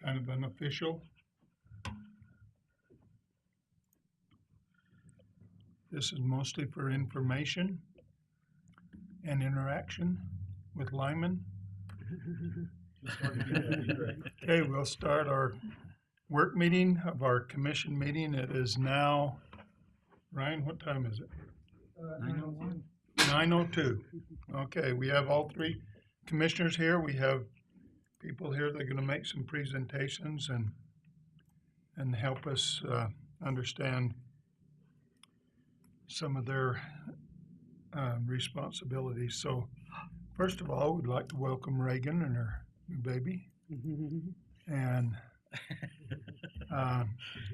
kind of unofficial. This is mostly for information and interaction with Lyman. Okay, we'll start our work meeting of our commission meeting. It is now, Ryan, what time is it? 9:01. 9:02. Okay, we have all three commissioners here. We have people here that are going to make some presentations and help us understand some of their responsibilities. So first of all, we'd like to welcome Reagan and her new baby. And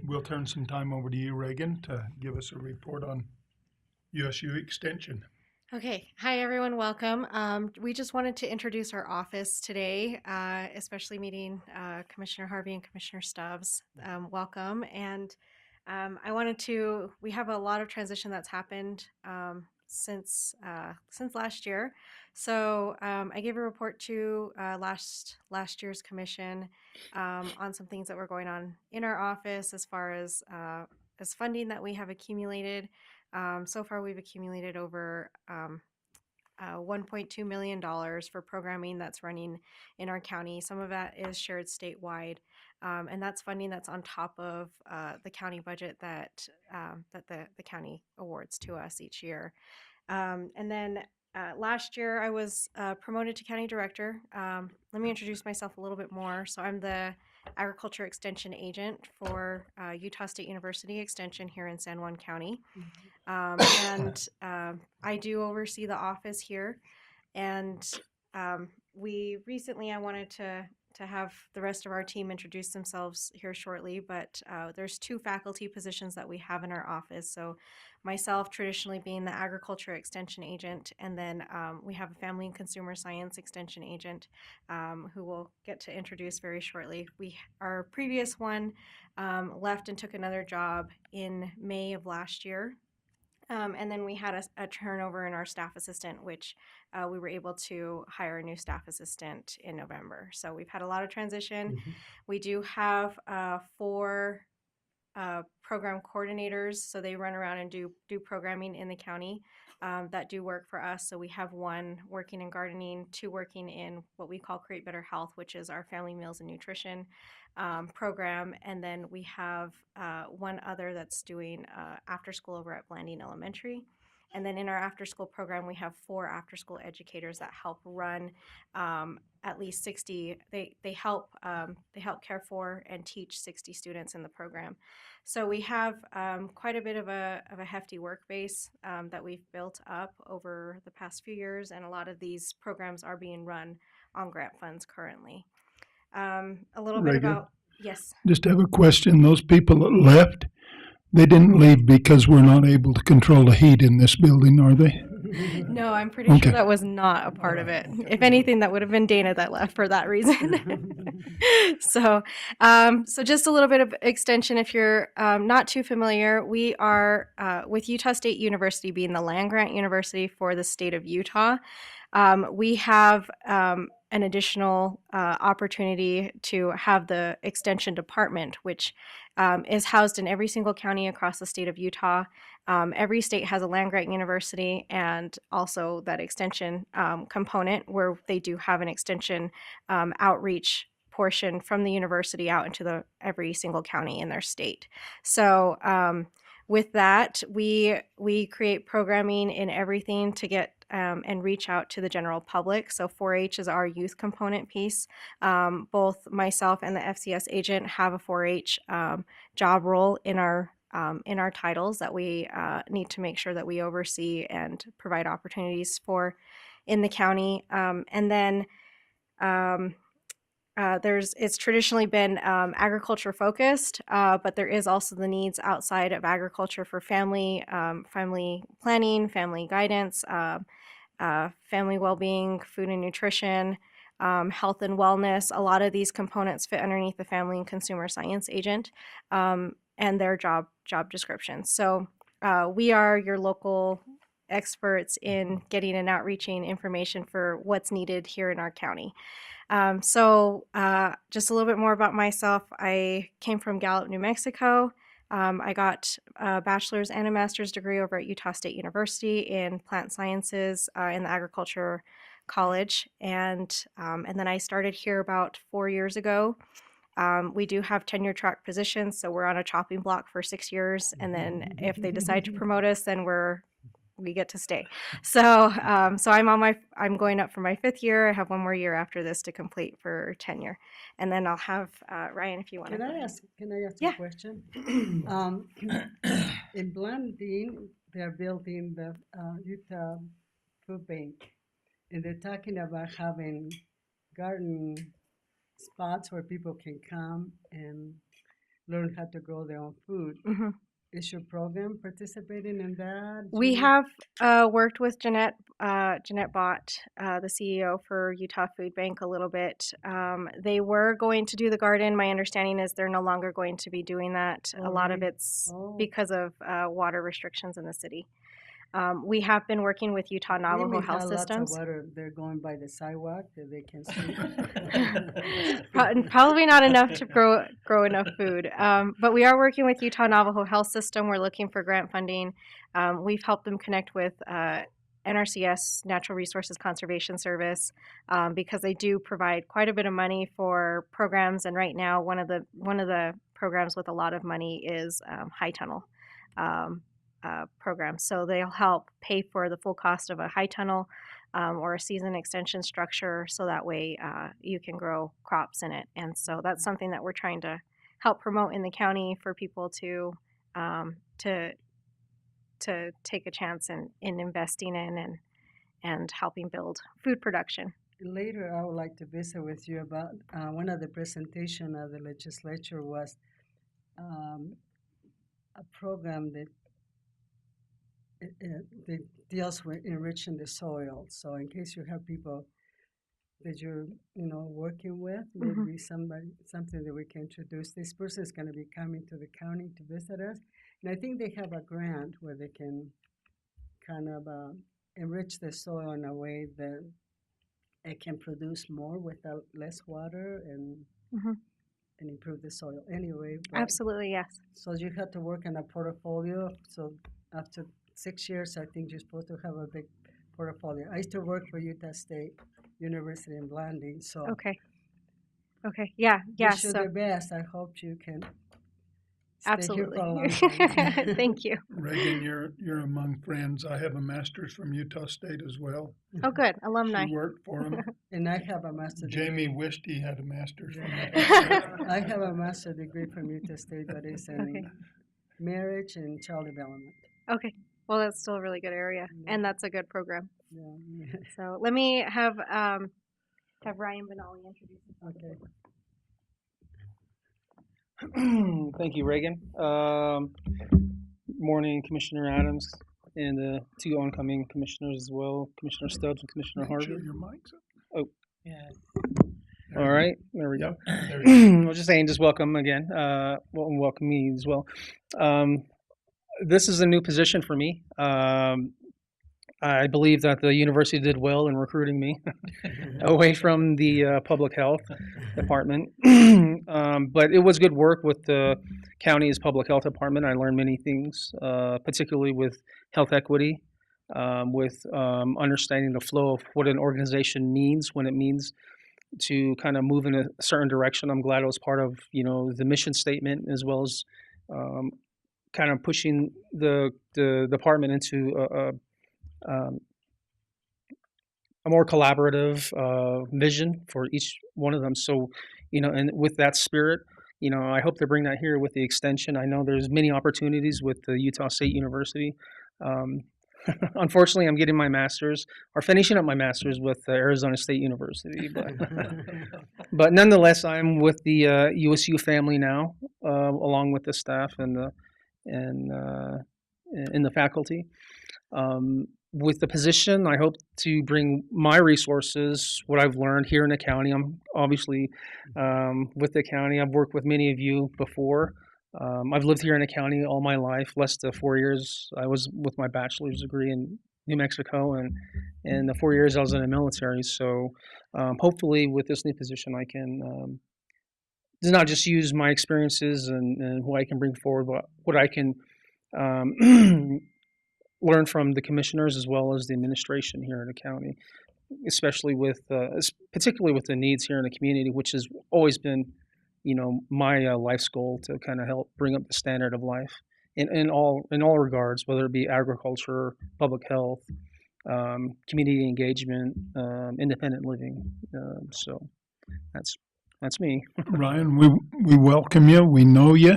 we'll turn some time over to you, Reagan, to give us a report on USU Extension. Okay. Hi, everyone. Welcome. We just wanted to introduce our office today, especially meeting Commissioner Harvey and Commissioner Stubbs. Welcome. And we have a lot of transition that's happened since last year. So I gave a report to last year's commission on some things that were going on in our office as far as funding that we have accumulated. So far, we've accumulated over $1.2 million for programming that's running in our county. Some of that is shared statewide, and that's funding that's on top of the county budget that the county awards to us each year. And then last year, I was promoted to county director. Let me introduce myself a little bit more. So I'm the agriculture extension agent for Utah State University Extension here in San Juan County. And I do oversee the office here. And I wanted to have the rest of our team introduce themselves here shortly, but there's two faculty positions that we have in our office. So myself traditionally being the agriculture extension agent, and then we have a family and consumer science extension agent who we'll get to introduce very shortly. Our previous one left and took another job in May of last year. And then we had a turnover in our staff assistant, which we were able to hire a new staff assistant in November. So we've had a lot of transition. Mm-hmm. We do have 4 program coordinators, so they run around and do programming in the county that do work for us. So we have 1 working in gardening, 2 working in what we call Create Better Health, which is our family meals and nutrition program, and then we have 1 other that's doing after school over at Blanding Elementary. And then in our after school program, we have 4 after school educators that help run at least 60. They help care for and teach 60 students in the program. So we have quite a bit of a hefty work base that we've built up over the past few years, and a lot of these programs are being run on grant funds currently. A little bit about, yes. Just have a question. Those people that left, they didn't leave because we're not able to control the heat in this building, are they? No, I'm pretty sure that was not a part of it. If anything, that would have been Dana that left for that reason. So just a little bit of extension. If you're not too familiar, we are with Utah State University being the land-grant university for the state of Utah. We have an additional opportunity to have the extension department, which is housed in every single county across the state of Utah. Every state has a land-grant university and also that extension component where they do have an extension outreach portion from the university out into every single county in their state. So with that, we create programming in everything to get and reach out to the general public. So 4-H is our youth component piece. Both myself and the FCS agent have a 4-H job role in our titles that we need to make sure that we oversee and provide opportunities for in the county. And then it's traditionally been agriculture focused, but there is also the needs outside of agriculture for family planning, family guidance, family well-being, food and nutrition, health and wellness. A lot of these components fit underneath the family and consumer science agent and their job descriptions. So we are your local experts in getting and outreaching information for what's needed here in our county. Just a little bit more about myself. I came from Gallup, New Mexico. I got a bachelor's and a master's degree over at Utah State University in plant sciences in the agriculture college, and then I started here about 4 years ago. We do have tenure track positions, so we're on a chopping block for 6 years, and then if they decide to promote us, then we get to stay. So I'm going up for my 5th year. I have one more year after this to complete for tenure, and then I'll have Ryan if you want to. Can I ask Yeah. a question? In Blanding, they're building the Utah Food Bank, and they're talking about having garden spots where people can come and learn how to grow their own food. Mhm. Is your program participating in that? We Julie? have worked with Jeanette Bott, the CEO for Utah Food Bank, a little bit. They were going to do the garden. My understanding is they're no longer going to be doing that. Oh, A lot of really? it's Oh. because of water restrictions in the city. We have been working with Utah We Navajo may Health have lots of Systems. water. They're going by the sidewalk that they can see. Probably not enough to grow enough food. But we are working with Utah Navajo Health System. We're looking for grant funding. We've helped them connect with NRCS, Natural Resources Conservation Service, because they do provide quite a bit of money for programs. And right now, one of the programs with a lot of money is High Tunnel program. So they'll help pay for the full cost of a high tunnel or a season extension structure, so that way you can grow crops in it. And so that's something that we're trying to help promote in the county for people to take a chance in investing in and helping build food production. Later, I would like to visit with you about one of the presentation of the legislature was a program that that deals with enriching the soil. So in case you have people that you're working with, maybe something that we can introduce. This person is going to be coming to the county to visit us, and I think they have a grant where they can kind of enrich the soil in a way that it can produce more without less water and improve the soil. Anyway, Absolutely, yes. so you have to work on a portfolio. So after 6 years, I think you're supposed to have a big portfolio. I used to work for Utah State University in Blanding, so Okay, yeah. wish you So the best. I hope you can stay absolutely. here for a long time. Thank you. Reagan, you're among friends. I have a master's from Utah State as well. Oh, good. Alumni. She worked for him. And I have a master's Jamie Wisty had a master's from degree. Utah State. I have a master's degree from Utah State, but it's in Okay. marriage and child development. Okay. Well, that's still a really good area, and that's a good program. Yeah. So let me have Ryan Benali introduce himself. Okay. Thank you, Reagan. Morning, Commissioner Adams, and the two oncoming commissioners as well, Commissioner Stubbs and Commissioner Make Harvey. sure your mic's up. Oh, Yeah. all right, there we go. Yep, there you go. I was just saying, just welcome again. Welcome me as well. This is a new position for me. I believe that the university did well in recruiting me away from the public health department. But it was good work with the county's public health department. I learned many things, particularly with health equity, with understanding the flow of what an organization means when it means to kind of move in a certain direction. I'm glad I was part of, the mission statement, as well as kind of pushing the department into a more collaborative vision for each one of them. So, and with that spirit, I hope to bring that here with the extension. I know there's many opportunities with the Utah State University. Unfortunately, I'm getting my master's or finishing up my master's with Arizona State University, but nonetheless, I'm with the USU family now, along with the staff and the faculty. With the position, I hope to bring my resources, what I've learned here in the county. I'm obviously with the county. I've worked with many of you before. I've lived here in the county all my life, less than 4 years. I was with my bachelor's degree in New Mexico, and the 4 years I was in the military. So hopefully, with this new position, I can not just use my experiences and what I can bring forward, but what I can um, learn from the commissioners as well as the administration here in the county, especially with particularly with the needs here in the community, which has always been, my life's goal to kind of help bring up the standard of life in all regards, whether it be agriculture, public health, community engagement, independent living. So that's me. Ryan, we welcome you. We know you.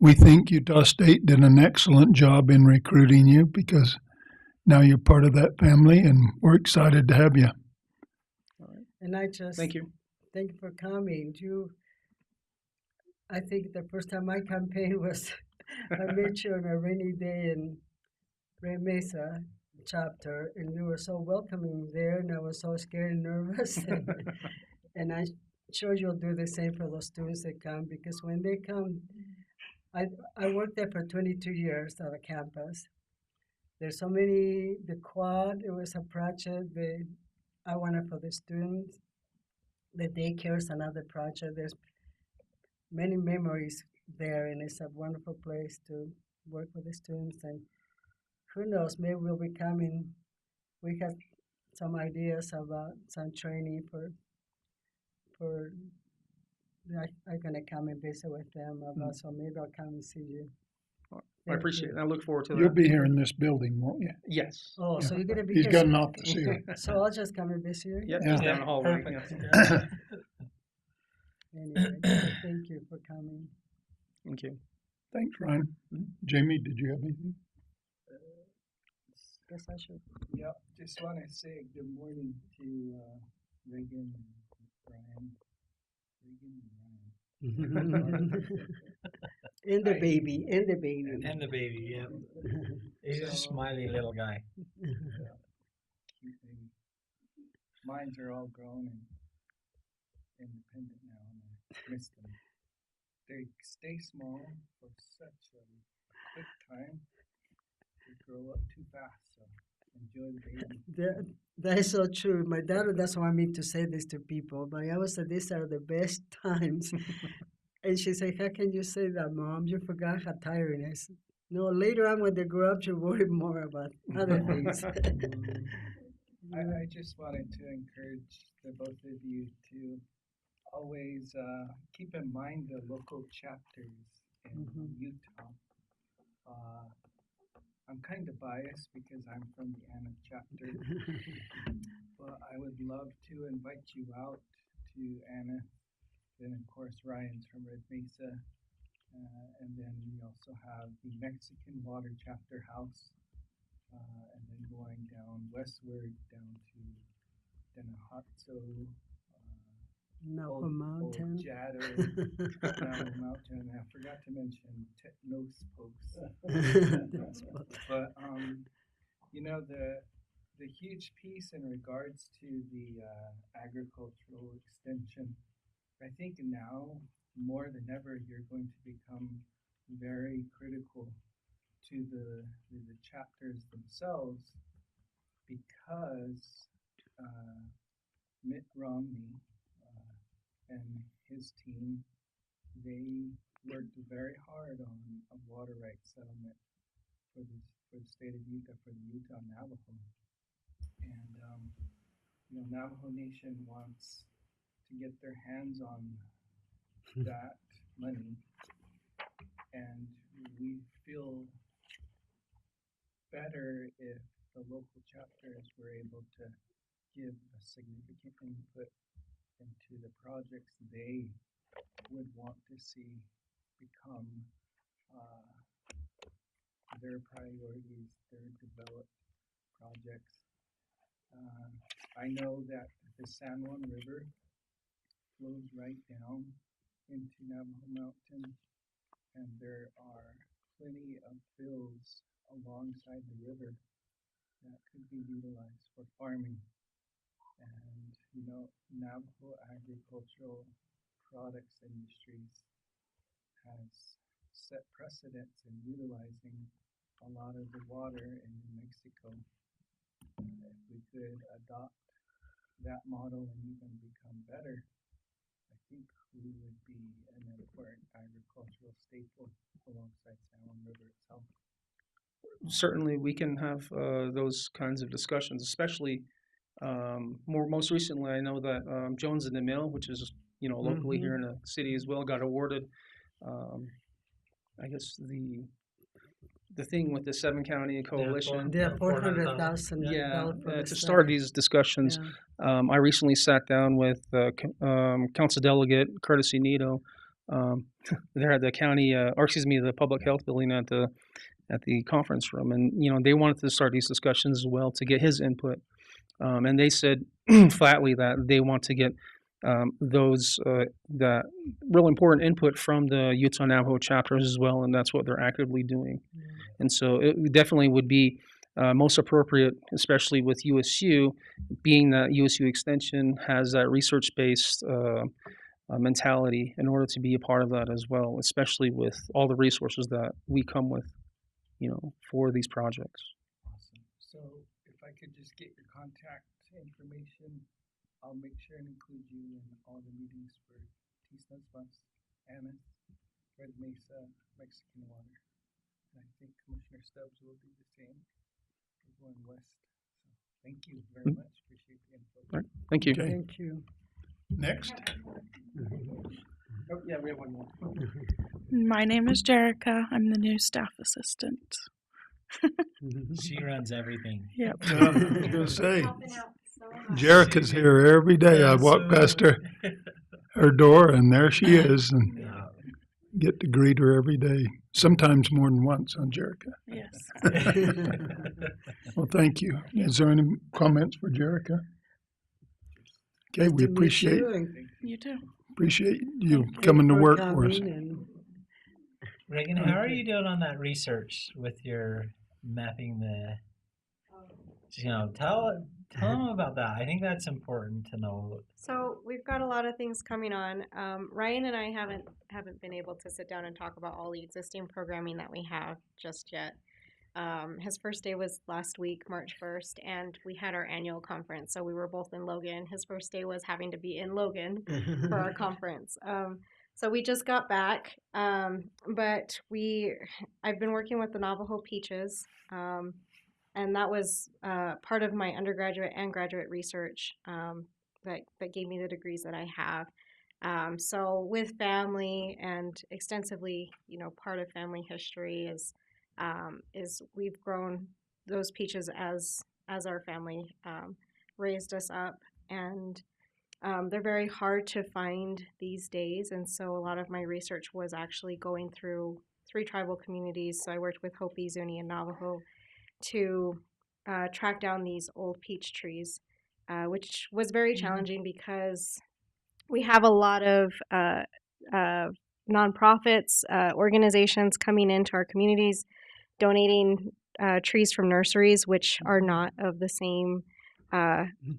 We think Utah State did an excellent job in recruiting you because now you're part of that family, and we're excited to have you. And I just Thank you. thank you for coming. I think the first time I campaigned was I met you on a rainy day in Red Mesa chapter, and you were so welcoming there, and I was so scared and nervous. And I'm sure you'll do the same for those students that come, because when they come, I worked there for 22 years at a campus. There's so many, the quad, it was a project I wanted for the students. The daycare is another project. There's many memories there, and it's a wonderful place to work with the students. And who knows, maybe we'll be coming. We have some ideas about some training for I'm gonna come and visit with them about. So maybe I'll come and see you. I Thank appreciate you. it. I look forward to You'll that. be here in this building, won't you? Yes. Oh, so you're gonna be He's here. got an office here. So I'll just come and visit you. Yep, Yeah. just down the hallway. Perfect. Yeah. Anyway, so thank you for coming. Thank you. Thanks, Ryan. Jamie, did you have anything? Guess I should. Yeah, just want to say good morning to Reagan and Brian. Reagan and Brian. And the Hi. baby, and the baby. And the baby, yeah. He's a smiley little guy. Cute baby. Mines are all grown and independent now, and I miss them. They stay small for such a quick time. They grow up too fast, so enjoy the baby. That is so true. My daughter doesn't want me to say this to people, but I always say these are the best times. And she said, "How can you say that, Mom? You forgot how tired it is." No, later on when they grow up, you worry more about other things. I just wanted to encourage the both of you to always keep in mind the local chapters in Utah. I'm kind of biased because I'm from the Anna chapter, but I would love to invite you out to Anna. Then, of course, Ryan's from Red Mesa. And then we also have the Mexican Water Chapter House. And then going down westward down to Danahatso, Napa Mountain. Old Jado, Napa Mountain. I forgot to mention Technos Post. But the huge piece in regards to the agricultural extension, I think now more than ever you're going to become very critical to the chapters themselves, because Mitt Romney and his team, they worked very hard on a water rights settlement for the state of Utah, for the Utah Navajo. And Navajo Nation wants to get their hands on that money, and we feel better if the local chapters were able to give a significant input into the projects they would want to see become their priorities, their developed projects. I know that the San Juan River flows right down into Navajo Mountain, and there are plenty of fields alongside the river that could be utilized for farming. And Navajo agricultural products industries has set precedents in utilizing a lot of the water in New Mexico if we could adopt that model and even become better, I think we would be an important agricultural staple alongside Salmon River itself. Certainly, we can have those kinds of discussions, especially most recently. I know that Jones in the Mill, which is locally here in the city as well, got awarded. Um, I guess the thing with the 7 county coalition. They have $400,000. $400,000 for the To start study. these discussions, Yeah. I recently sat down with Council Delegate Curtis Nito. They're at the county, or excuse me, the public health building at the conference room, and they wanted to start these discussions as well to get his input. And they said flatly that they want to get that real important input from the Utah Navajo chapters as well, and that's what they're actively doing. And so it definitely would be most appropriate, especially with USU, being that USU Extension has that research-based mentality in order to be a part of that as well, especially with all the resources that we come with, for these projects. Awesome. So if I could just get your contact information, I'll make sure and include you in all the meetings for Tisas Bus, Annis, Red Mesa, Mexican Water. And I think Commissioner Stubbs will do the same for going west. So thank you very much. Appreciate the info. Right. Thank you. Okay. Thank you. Next. Oh, yeah, we have one more. My name is Jerica. I'm the new staff assistant. She runs everything. Yep. I was gonna say, Helping out so much. Jerica's here every day. I walk past her door, and there she is, and Yeah. get to greet her every day. Sometimes more than once, huh, Jerica? Yes. Well, thank you. Is there any comments for Jerica? Okay, Nice we to meet appreciate you, and You too. you thank coming to for work for us. coming, and Reagan, how are you doing on that research with your mapping the? Tell them about that. I think that's important to know. So we've got a lot of things coming on. Ryan and I haven't been able to sit down and talk about all the existing programming that we have just yet. His first day was last week, March 1st, and we had our annual conference. So we were both in Logan. His first day was having to be in Logan for our conference. So we just got back, but I've been working with the Navajo Peaches, and that was part of my undergraduate and graduate research that gave me the degrees that I have. So with family and extensively, part of family history is we've grown those peaches as our family raised us up, and they're very hard to find these days. And so a lot of my research was actually going through 3 tribal communities. So I worked with Hopi, Zuni, and Navajo to track down these old peach trees, which was very challenging because we have a lot of nonprofits, organizations coming into our communities, donating trees from nurseries, which are not of the same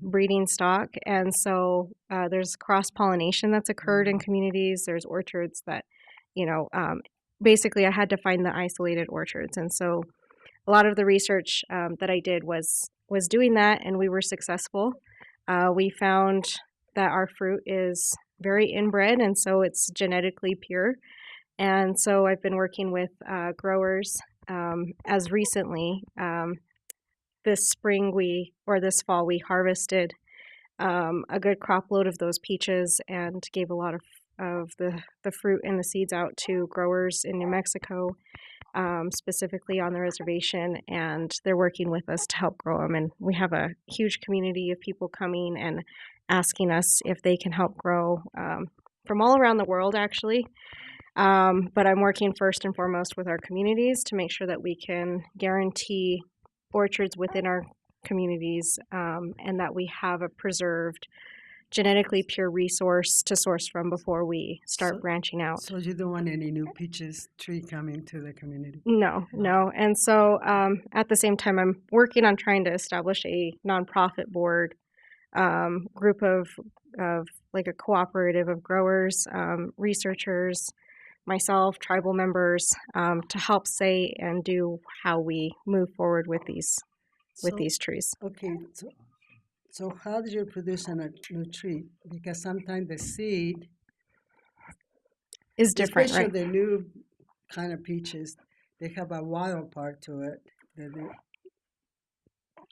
breeding stock. And so there's cross-pollination that's occurred in communities. There's orchards that, basically I had to find the isolated orchards. And so a lot of the research that I did was doing that, and we were successful. We found that our fruit is very inbred, and so it's genetically pure. And so I've been working with growers as recently. This fall we harvested a good crop load of those peaches and gave a lot of the fruit and the seeds out to growers in New Mexico, specifically on the reservation, and they're working with us to help grow them. And we have a huge community of people coming and asking us if they can help grow from all around the world, actually. But I'm working first and foremost with our communities to make sure that we can guarantee orchards within our communities, and that we have a preserved, genetically pure resource to source from before we start branching out. so you don't want any new peaches tree coming to the community? No. And so at the same time, I'm working on trying to establish a nonprofit board group of like a cooperative of growers, researchers, myself, tribal members, to help say and do how we move forward with these with So- these trees. Okay, so how do you produce a new tree? Because sometimes the seed, Is different, especially right? the new kind of peaches, they have a wild part to it that they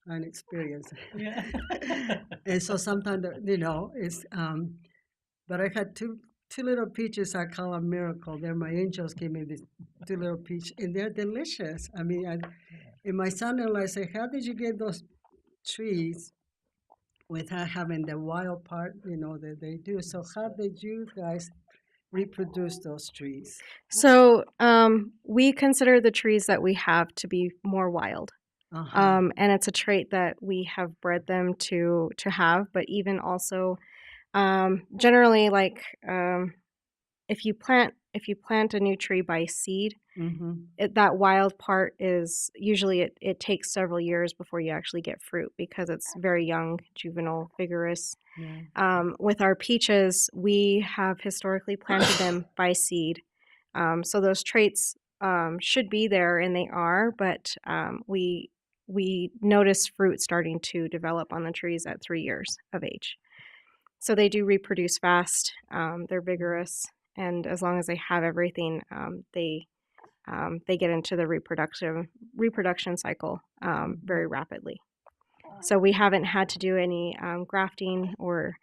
unexperienced. Yeah. And so sometimes, it's, but I had two little peaches I call a miracle. They're my angels gave me these two little peaches, and they're delicious. I mean, and my son-in-law said, how did you get those trees without having the wild part, that they do? So how did you guys reproduce those trees? So we consider the trees that we have to be more wild. Uh-huh. And it's a trait that we have bred them to have, but even also generally like if you plant a new tree by seed, Mm-hmm. that wild part is usually it takes several years before you actually get fruit because it's very young, juvenile, vigorous. Yeah. With our peaches, we have historically planted them by seed. So those traits should be there, and they are, but we notice fruit starting to develop on the trees at 3 years of age. So they do reproduce fast. They're vigorous, and as long as they have everything, they get into the reproduction cycle very rapidly. So we haven't had to do any grafting or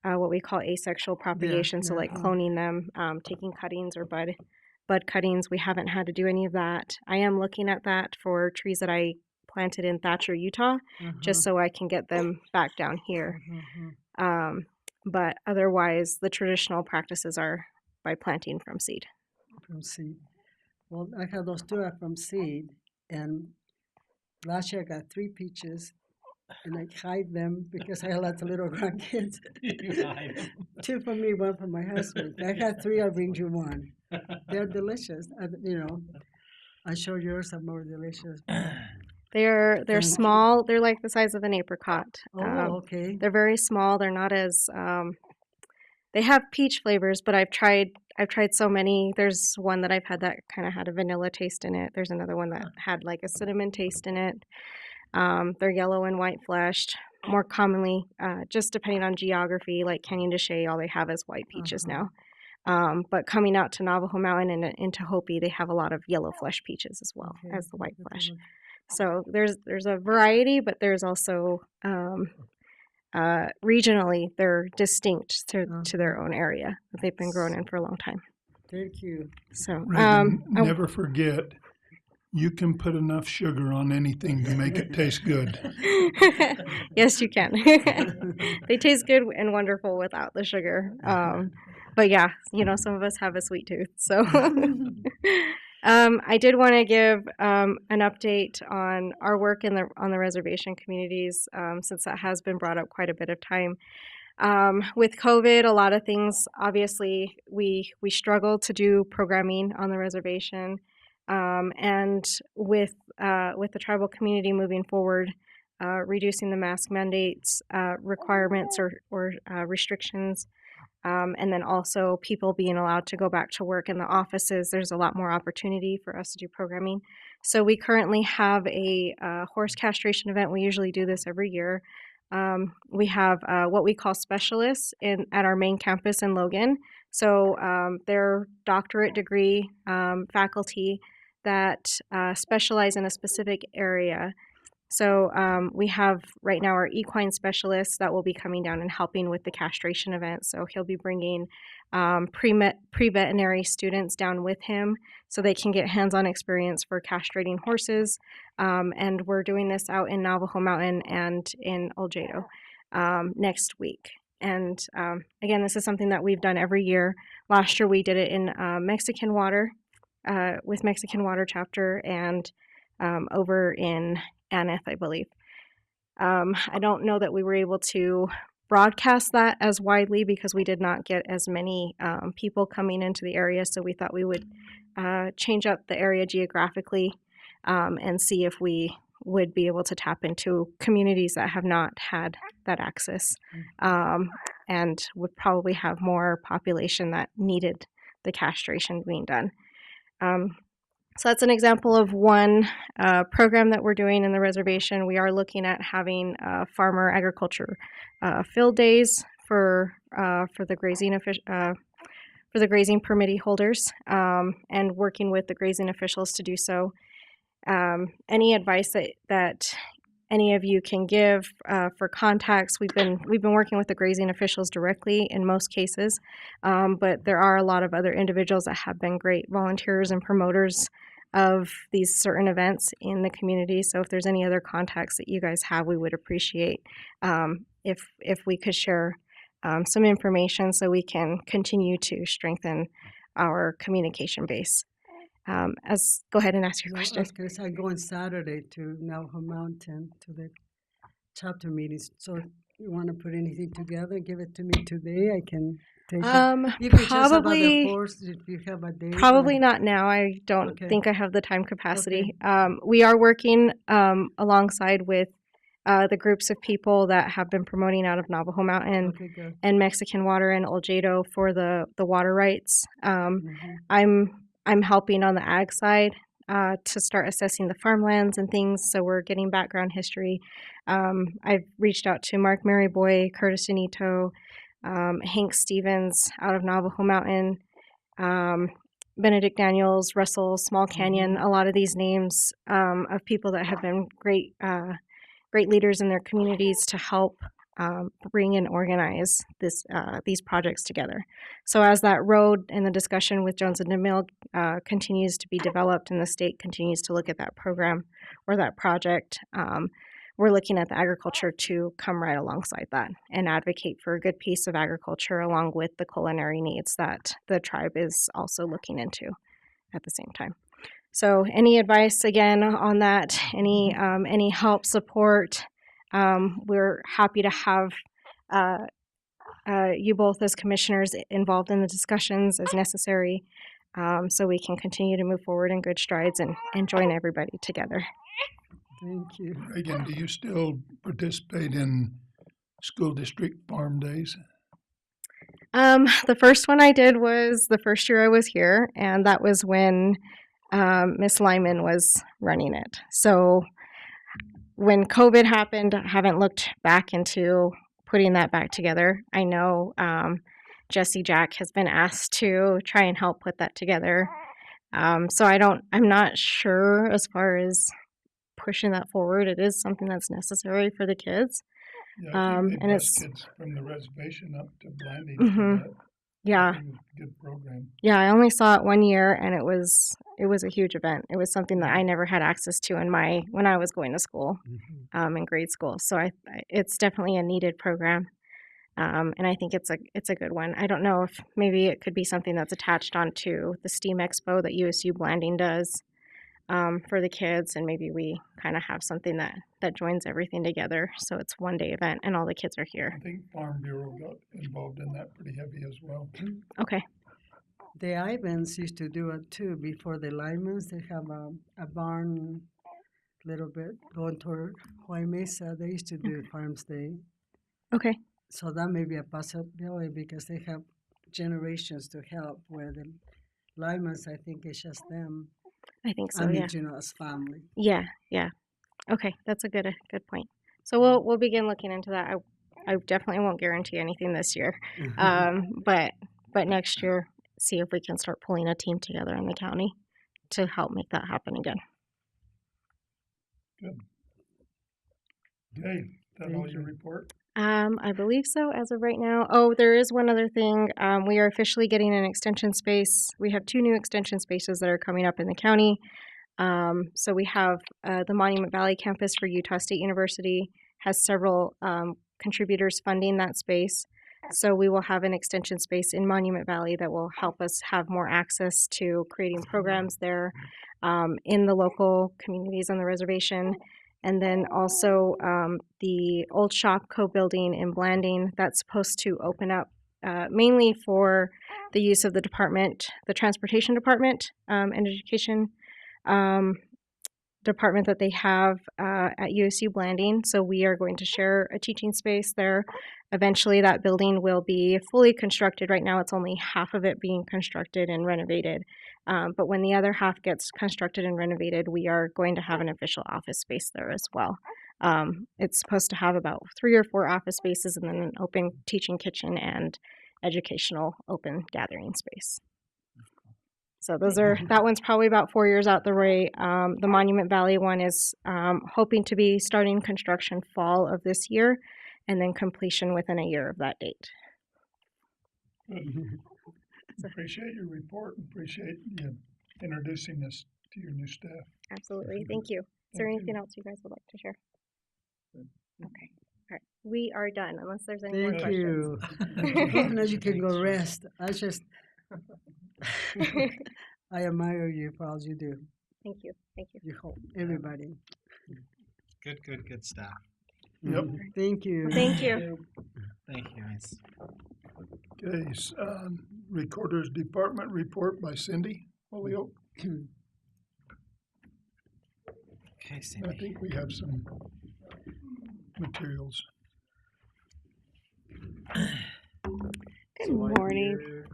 what we call asexual propagation, so like cloning them, taking cuttings or bud cuttings. We haven't had to do any of that. I am looking at that for trees that I planted in Thatcher, Utah, just so I can get them back down here. But otherwise, the traditional practices are by planting from seed. From seed. Well, I have those two are from seed, and last year I got 3 peaches, and I hide them because I have lots of little grandkids. You hide 'em. 2 for me, 1 for my husband. I had 3, I'll bring you 1. They're delicious. I'm sure yours are more delicious. They're Thank you. small. They're like the size of an apricot. Oh, okay. They're very small. They're not as they have peach flavors, but I've tried so many. There's one that I've had that kind of had a vanilla taste in it. There's another one that had like a cinnamon taste in it. They're yellow and white fleshed. More commonly, just depending on geography, like Canyon de Chelly, all they have is white peaches now. But coming out to Navajo Mountain and into Hopi, they have a lot of yellow flesh peaches as well Okay. as the white flesh. So there's a variety, but there's also regionally they're distinct to their own area that they've been grown in for a long time. Thank you. So Reagan, never forget, you can put enough sugar on anything to make it taste good. yes, you can. They taste good and wonderful without the sugar. But yeah, some of us have a sweet tooth. So I did want to give an update on our work on the reservation communities, since that has been brought up quite a bit of time. With COVID, a lot of things, obviously, we struggled to do programming on the reservation. And with the tribal community moving forward, reducing the mask mandates, requirements or restrictions, and then also people being allowed to go back to work in the offices, there's a lot more opportunity for us to do programming. So we currently have a horse castration event. We usually do this every year. We have what we call specialists at our main campus in Logan. So they're doctorate degree faculty that specialize in a specific area. So we have right now our equine specialist that will be coming down and helping with the castration event. So he'll be bringing pre-veterinary students down with him so they can get hands-on experience for castrating horses. And we're doing this out in Navajo Mountain and in Oljedo next week. And again, this is something that we've done every year. Last year we did it in Mexican Water with Mexican Water chapter and over in Aneth, I believe. I don't know that we were able to broadcast that as widely because we did not get as many people coming into the area, so we thought we would change up the area geographically and see if we would be able to tap into communities that have not had that access and would probably have more population that needed the castration being done. So that's an example of one program that we're doing in the reservation. We are looking at having farmer agriculture field days for the for the grazing permittee holders, and working with the grazing officials to do so. Any advice that any of you can give for contacts? We've been working with the grazing officials directly in most cases, but there are a lot of other individuals that have been great volunteers and promoters of these certain events in the community. So if there's any other contacts that you guys have, we would appreciate if we could share some information so we can continue to strengthen our communication base. Go ahead and ask your No, I question. was gonna say, I go on Saturday to Navajo Mountain to the chapter meetings. So you want to put anything together? Give it to me today. I can take it. Even just about the Probably horse, if you have a date. Probably like- not now. I don't Okay. think I have the time capacity. We are working alongside with the groups of people that have been promoting out of Navajo Mountain Okay, good. and Mexican Water and Old Jado for the water rights. Mhm. I'm helping on the ag side to start assessing the farmlands and things. So we're getting background history. I've reached out to Mark Maryboy, Curtis Anito, Hank Stevens out of Navajo Mountain, Benedict Daniels, Russell, Small Canyon. A lot of these names of people that have been great leaders in their communities to help bring and organize these projects together. So as that road and the discussion with Jones and DeMille continues to be developed and the state continues to look at that program or that project, we're looking at the agriculture to come right alongside that and advocate for a good piece of agriculture along with the culinary needs that the tribe is also looking into at the same time. So any advice again on that, any help, support, we're happy to have you both as commissioners involved in the discussions as necessary, so we can continue to move forward in good strides and join everybody together. Thank you. Reagan, do you still participate in school district farm days? The first one I did was the first year I was here, and that was when Miss Lyman was running it. So when COVID happened, I haven't looked back into putting that back together. I know Jesse Jack has been asked to try and help put that together. So I'm not sure as far as pushing that forward. It is something that's necessary for the kids. Yeah, I think And they bus it's- kids from the reservation up to Blanding Mhm. for that. Yeah. I think it's a good program. Yeah, I only saw it one year, and it was a huge event. It was something that I never had access to when I was going to school, in grade school. So it's definitely a needed program, and I think it's a good one. I don't know if maybe it could be something that's attached onto the STEAM Expo that USU Blanding does for the kids, and maybe we kind of have something that joins everything together. So it's one day event, and all the kids are I here. think Farm Bureau got involved in that pretty heavy as well. Okay. The Ivans used to do it too before the Lymans. They have a barn little bit going toward Hawaii Mesa. They used to do Farms Day. Okay. So that may be a possibility because they have generations to help, where the Lymans, I think it's just them. I think so. I mean, Yeah. you know, as family. Yeah. Okay, that's a good point. So we'll begin looking into that. I definitely won't guarantee anything this year, but next year, see if we can start pulling a team together in the county to help make that happen again. Okay, is that all Thank your you. report? I believe so as of right now. Oh, there is one other thing. We are officially getting an extension space. We have 2 new extension spaces that are coming up in the county. So we have the Monument Valley campus for Utah State University has several contributors funding that space. So we will have an extension space in Monument Valley that will help us have more access to creating programs there in the local communities on the reservation. And then also the old Shopco building in Blanding that's supposed to open up mainly for the use of the transportation department and education department that they have at USU Blanding. So we are going to share a teaching space there Eventually, that building will be fully constructed. Right now, it's only half of it being constructed and renovated. But when the other half gets constructed and renovated, we are going to have an official office space there as well. It's supposed to have about 3 or 4 office spaces and then an open teaching kitchen and educational open gathering space. So that one's probably about 4 years out the way. The Monument Valley one is hoping to be starting construction fall of this year and then completion within a year of that date. Appreciate your report. Appreciate you introducing us to your new staff. Absolutely. Thank you. Is there Thank you. anything else you guys would like to share? Okay. All right. We are done unless there's any more Thank questions. you. Now you can go rest. I admire you for all you do. Thank you. Thank you. You help everybody. Good stuff. Yep. Thank you. Thank you. Thank you, guys. Okay, Recorder's Department report by Cindy Holyoke. Okay, I Cindy. think we have some materials. Good So while morning.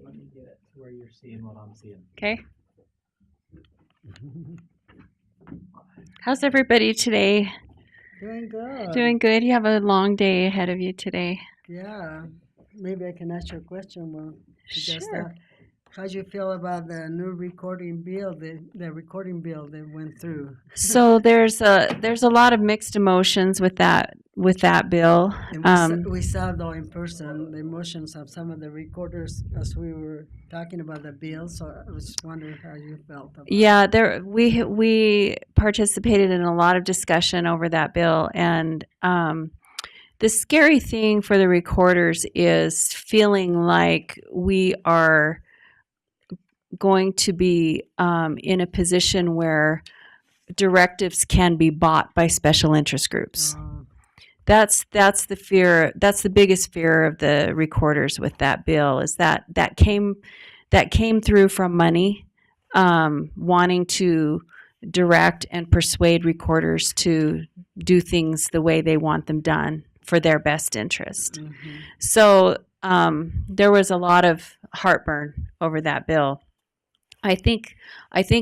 let me get it to where you're seeing what I'm seeing. Okay. How's everybody today? Doing good. Doing good? You have a long day ahead of you today. Yeah. Maybe I can ask you a question. Well, Sure. how do you feel about the new recording bill, the recording bill that went through? So there's a lot of mixed emotions with that bill. And we saw though in person the emotions of some of the recorders as we were talking about the bill. So I was wondering how you felt about it. Yeah, we participated in a lot of discussion over that bill, and the scary thing for the recorders is feeling like we are going to be in a position where directives can be bought by special interest groups. That's the fear. That's the biggest fear of the recorders with that bill, is that came through from money, wanting to direct and persuade recorders to do things the way they want them done for their best interest. Mhm. So there was a lot of heartburn over that bill. I think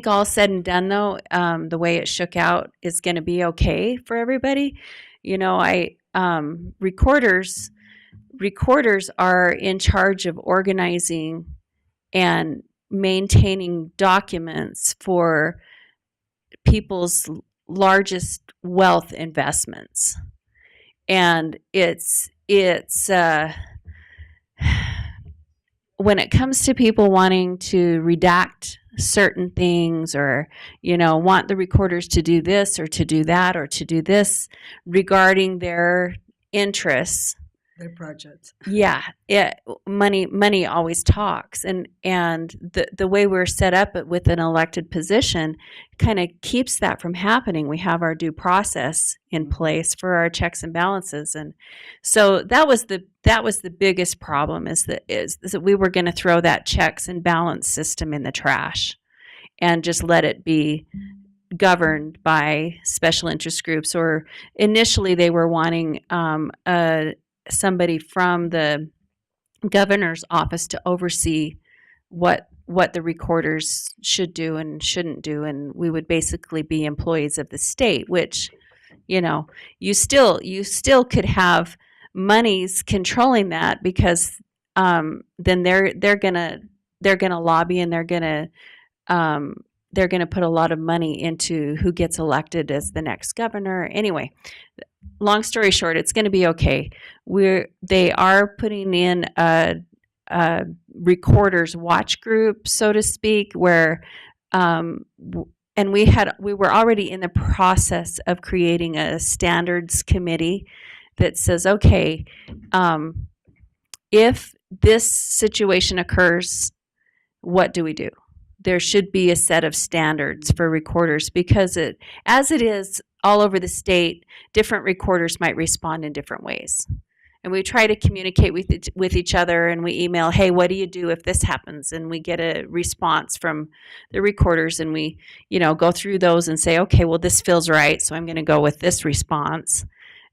all said and done, though, the way it shook out is going to be okay for everybody. You know, recorders are in charge of organizing and maintaining documents for people's largest wealth investments, and it's when it comes to people wanting to redact certain things, or want the recorders to do this or to do that or to do this regarding their interests, Their projects. yeah, money always talks, and the way we're set up with an elected position kind of keeps that from happening. We have our due process in place for our checks and balances, and so that was the biggest problem, is that we were going to throw that checks and balance system in the trash and just let it be governed by special interest groups. Or initially they were wanting somebody from the governor's office to oversee what the recorders should do and shouldn't do, and we would basically be employees of the state, which you still could have monies controlling that, because then they're gonna lobby, and they're gonna put a lot of money into who gets elected as the next governor. Anyway, long story short, it's going to be okay. They are putting in a recorders watch group, so to speak, where and we were already in the process of creating a standards committee that says, okay, if this situation occurs, what do we do? There should be a set of standards for recorders, because as it is all over the state, different recorders might respond in different ways. And we try to communicate with each other, and we email, hey, what do you do if this happens? And we get a response from the recorders, and we go through those and say, okay, well, this feels right, so I'm going to go with this response.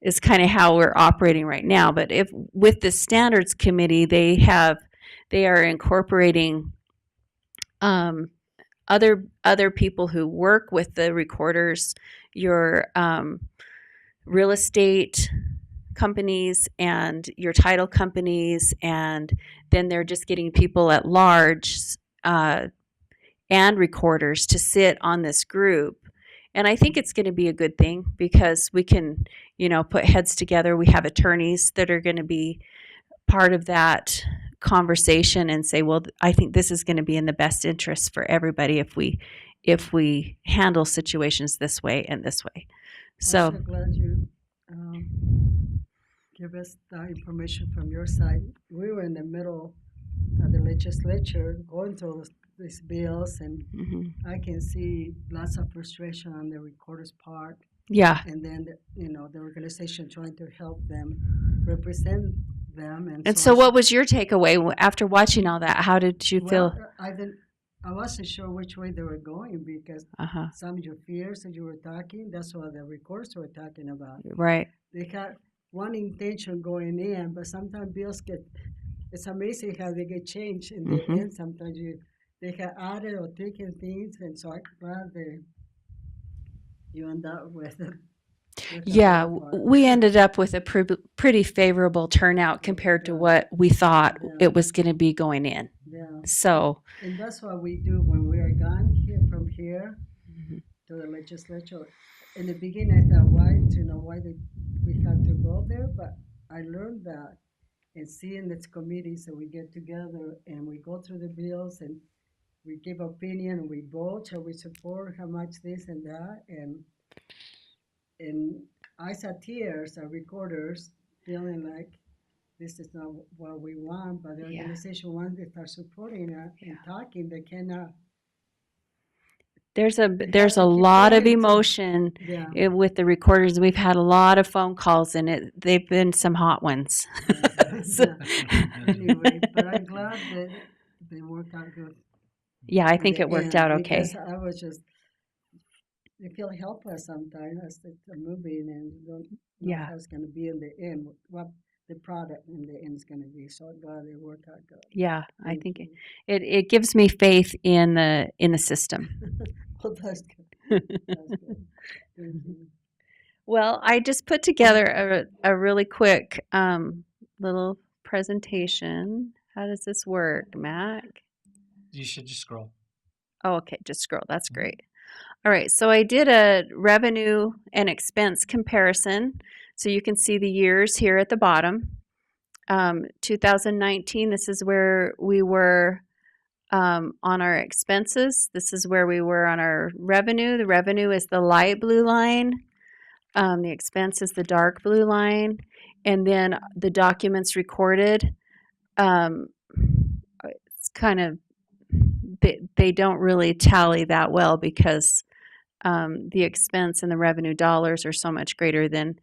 is kind of how we're operating right now. But if with the standards committee, they are incorporating other people who work with the recorders, your real estate companies and your title companies, and then they're just getting people at large and recorders to sit on this group. And I think it's going to be a good thing because we can, put heads together. We have attorneys that are going to be part of that conversation and say, well, I think this is going to be in the best interest for everybody if we handle situations this way and this way. So I'm so glad you give us that information from your side. We were in the middle of the legislature going through these bills, and I can see lots of frustration on the recorder's part. yeah, And then, the organization trying to help them represent them. and so what was your takeaway after watching all that? How did you feel? I wasn't sure which way they were going because some of your fears that you were talking, that's what the recorders were talking about. Right. They had one intention going in, but sometimes bills it's amazing how they get changed in the end. Sometimes they have added or taken things, and so I'm glad you end up with it. Yeah, we ended up with a pretty favorable turnout compared to what we thought it was going to be going in. Yeah. So, And that's what we do when we are gone from here to the legislature. In the beginning, I thought, why we had to go there? But I learned that and seeing these committees that we get together and we go through the bills and we give opinion and we vote, shall we support, how much this and that, and I saw tears of recorders feeling like this is not what we want, but the organization wants to start supporting us and talking. They cannot. there's a lot of emotion with the recorders. We've had a lot of phone calls, and they've been some hot ones. Anyway, but I'm glad that they worked out good. Yeah, I think it worked out okay. Because I was you feel helpless sometimes as it's moving and you don't know how it's going to be in the end, what the product in the end is going to be. So I'm glad it worked out good. Yeah, I think it gives me faith in the system. Well, that's good. That's good. Well, I just put together a really quick little presentation. How does this work, Mac? You should just scroll. Oh, okay, just scroll. That's great. All right, so I did a revenue and expense comparison. So you can see the years here at the bottom. 2019, this is where we were on our expenses. This is where we were on our revenue. The revenue is the light blue line. The expense is the dark blue line. And then the documents recorded, it's kind of, they don't really tally that well because the expense and the revenue dollars are so much greater than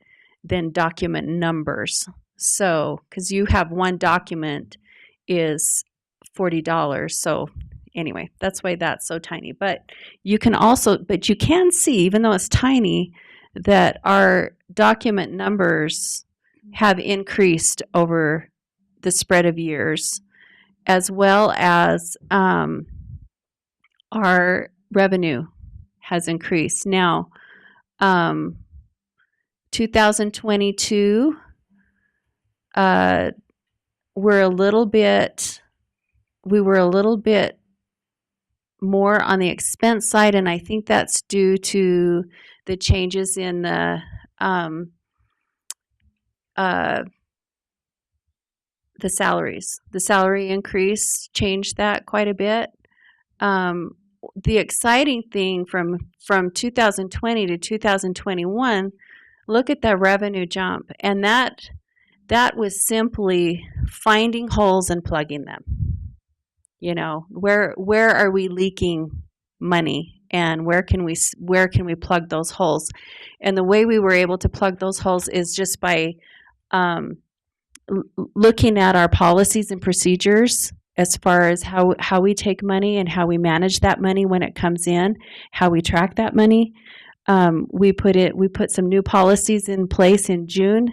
document numbers. So, because you have one document is $40. So anyway, that's why that's so tiny. But you can see, even though it's tiny, that our document numbers have increased over the spread of years, as well as our revenue has increased. Now, 2022, we were a little bit more on the expense side, and I think that's due to the changes in the salaries. The salary increase changed that quite a bit. The exciting thing from 2020 to 2021, look at that revenue jump, and that was simply finding holes and plugging them. Where are we leaking money, and where can we plug those holes? And the way we were able to plug those holes is just by looking at our policies and procedures as far as how we take money and how we manage that money when it comes in, how we track that money. We put some new policies in place in June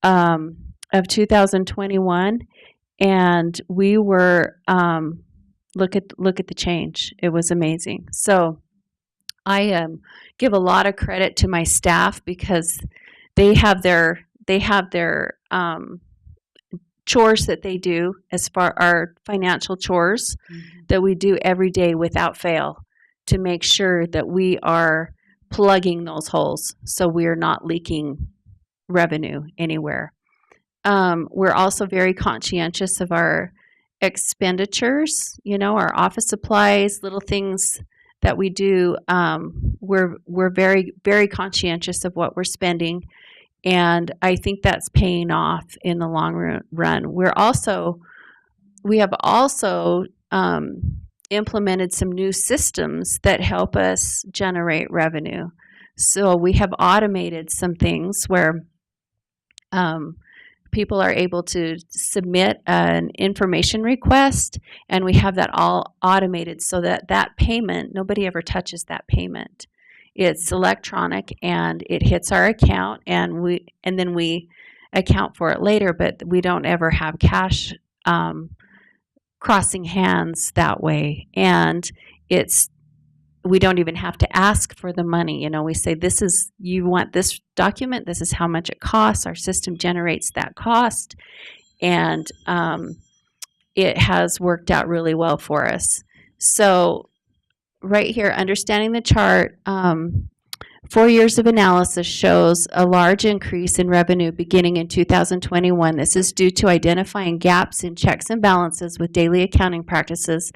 of 2021, and we were look at the change. It was amazing. So I give a lot of credit to my staff because they have their chores that they do as far our financial chores that we do every day without fail to make sure that we are plugging those holes so we're not leaking revenue anywhere. We're also very conscientious of our expenditures, our office supplies, little things that we do. We're very, very conscientious of what we're spending, and I think that's paying off in the long run. We have also implemented some new systems that help us generate revenue. So we have automated some things where people are able to submit an information request, and we have that all automated so that payment, nobody ever touches that payment. It's electronic and it hits our account, and then we account for it later, but we don't ever have cash crossing hands that way. And we don't even have to ask for the money. We say, you want this document, this is how much it costs. Our system generates that cost, and it has worked out really well for us. So right here, understanding the chart, 4 years of analysis shows a large increase in revenue beginning in 2021. This is due to identifying gaps in checks and balances with daily accounting practices.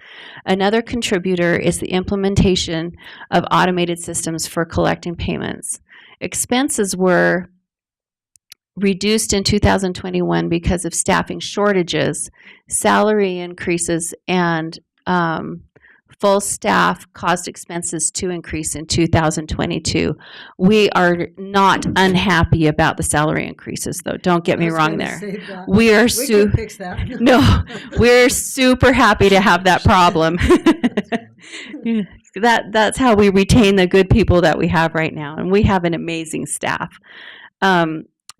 Another contributor is the implementation of automated systems for collecting payments. Expenses were reduced in 2021 because of staffing shortages, salary increases, and full staff caused expenses to increase in 2022. We are not unhappy about the salary increases, though. Don't get me wrong there. We can fix that. No, we're super happy to have that problem. That's how we retain the good people that we have right now, and we have an amazing staff.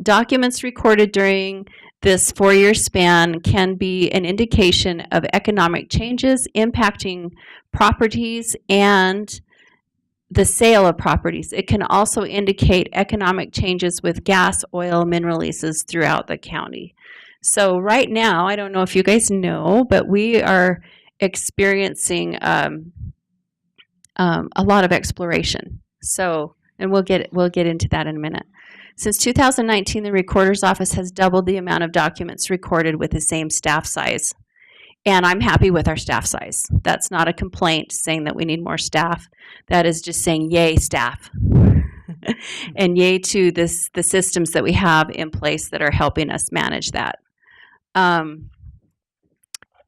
Documents recorded during this 4-year span can be an indication of economic changes impacting properties and the sale of properties. It can also indicate economic changes with gas, oil, mineral leases throughout the county. So right now, I don't know if you guys know, but we are experiencing a lot of exploration. So, and we'll get into that in a minute. Since 2019, the Recorder's Office has doubled the amount of documents recorded with the same staff size. And I'm happy with our staff size. That's not a complaint saying that we need more staff. That is just saying, yay, staff. And yay to the systems that we have in place that are helping us manage that.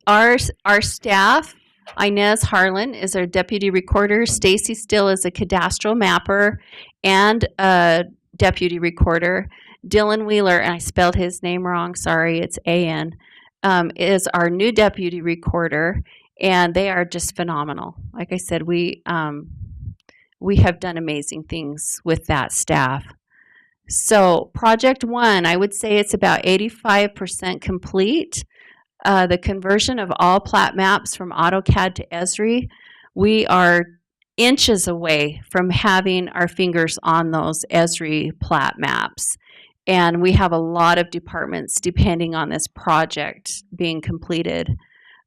Our staff, Inez Harlan is our deputy recorder. Stacy Still is a cadastral mapper and a deputy recorder. Dylan Wheeler, and I spelled his name wrong, sorry, it's A-N, is our new deputy recorder, and they are just phenomenal. Like I said, we have done amazing things with that staff. So Project One, I would say it's about 85% complete. The conversion of all plat maps from AutoCAD to Esri, we are inches away from having our fingers on those Esri plat maps. And we have a lot of departments depending on this project being completed.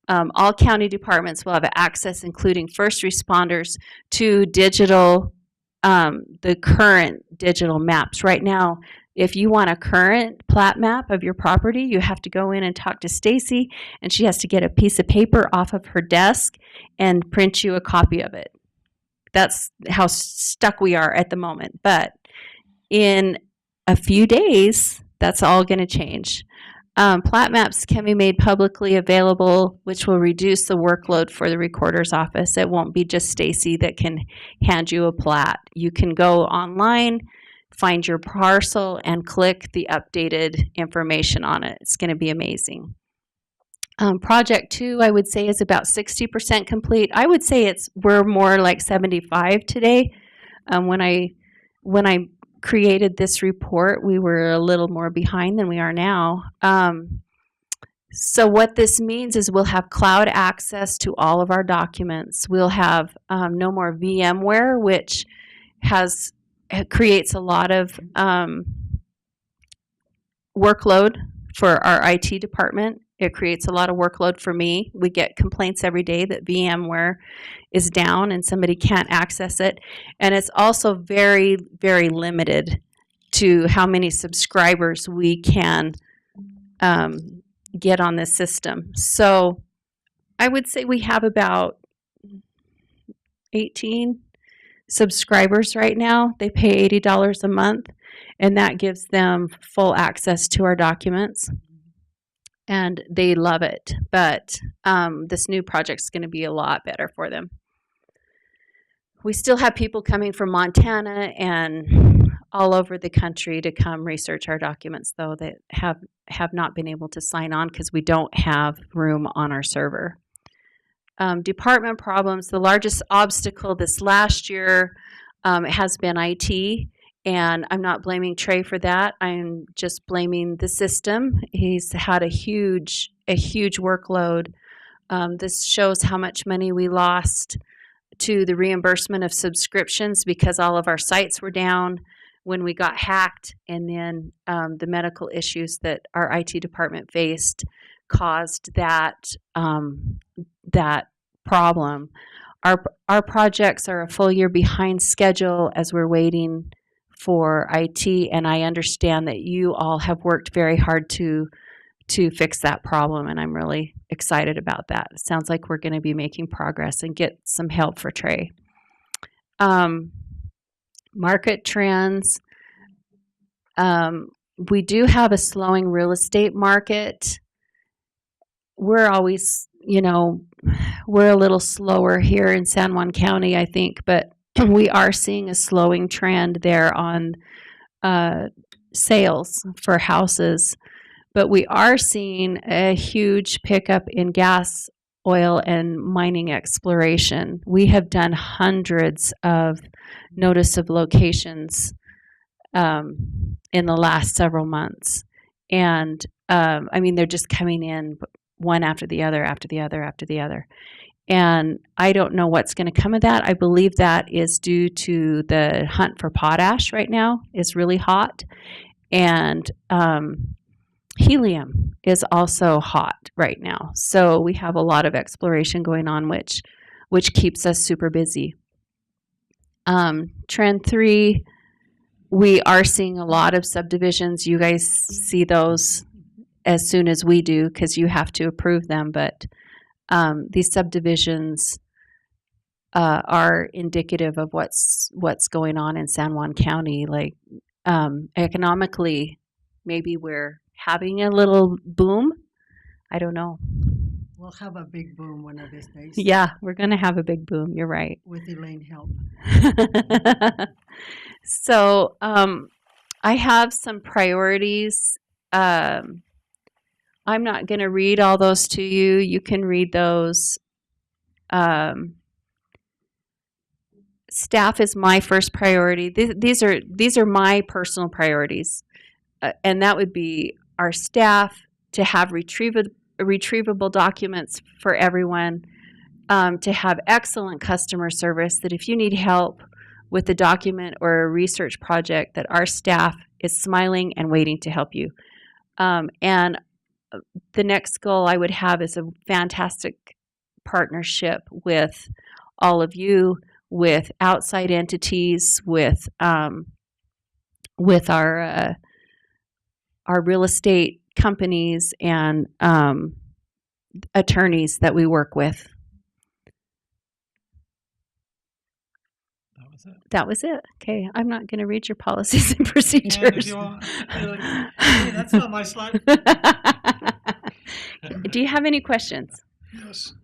All county departments will have access, including first responders, to digital, the current digital maps. Right now, if you want a current plat map of your property, you have to go in and talk to Stacy, and she has to get a piece of paper off of her desk and print you a copy of it. That's how stuck we are at the moment. But in a few days, that's all going to change. Plat maps can be made publicly available, which will reduce the workload for the recorder's office. It won't be just Stacy that can hand you a plat. You can go online, find your parcel, and click the updated information on it. It's going to be amazing. Project 2, I would say, is about 60% complete. I would say we're more like 75 today. When I when I created this report, we were a little more behind than we are now. So what this means is we'll have cloud access to all of our documents. We'll have no more VMware, which creates a lot of workload for our IT department. It creates a lot of workload for me. We get complaints every day that VMware is down and somebody can't access it. And it's also very, very limited to how many subscribers we can get on this system. So I would say we have about 18 subscribers right now. They pay $80 a month, and that gives them full access to our documents. And they love it. But this new project's going to be a lot better for them. We still have people coming from Montana and all over the country to come research our documents, though, that have not been able to sign on because we don't have room on our server. Department problems, the largest obstacle this last year has been IT, and I'm not blaming Trey for that. I'm just blaming the system. He's had a huge workload. This shows how much money we lost to the reimbursement of subscriptions because all of our sites were down when we got hacked, and then the medical issues that our IT department faced caused that problem. Our projects are a full year behind schedule as we're waiting for IT, and I understand that you all have worked very hard to fix that problem, and I'm really excited about that. It sounds like we're going to be making progress and get some help for Trey. Market trends. We do have a slowing real estate market. We're always, we're a little slower here in San Juan County, I think, but we are seeing a slowing trend there on sales for houses. But we are seeing a huge pickup in gas, oil, and mining exploration. We have done hundreds of notice of locations in the last several months. And they're just coming in one after the other, after the other, after the other. And I don't know what's going to come of that. I believe that is due to the hunt for potash right now is really hot. And helium is also hot right now. So we have a lot of exploration going on, which keeps us super busy. Trend 3, we are seeing a lot of subdivisions. You guys see those as soon as we do because you have to approve them. But these subdivisions are indicative of what's going on in San Juan County. Like economically, maybe we're having a little boom. I don't know. We'll have a big boom one of these days. Yeah, we're going to have a big boom. You're right. With Elaine help. So I have some priorities. I'm not going to read all those to you. You can read those. Staff is my first priority. These are my personal priorities. And that would be our staff to have retrievable documents for everyone, to have excellent customer service, that if you need help with a document or a research project, that our staff is smiling and waiting to help you. And the next goal I would have is a fantastic partnership with all of you, with outside entities, with our real estate companies and attorneys that we work with. That was it. Okay, I'm not going to read your policies and procedures. Hey, that's not my slide. Do you have any questions? Yes.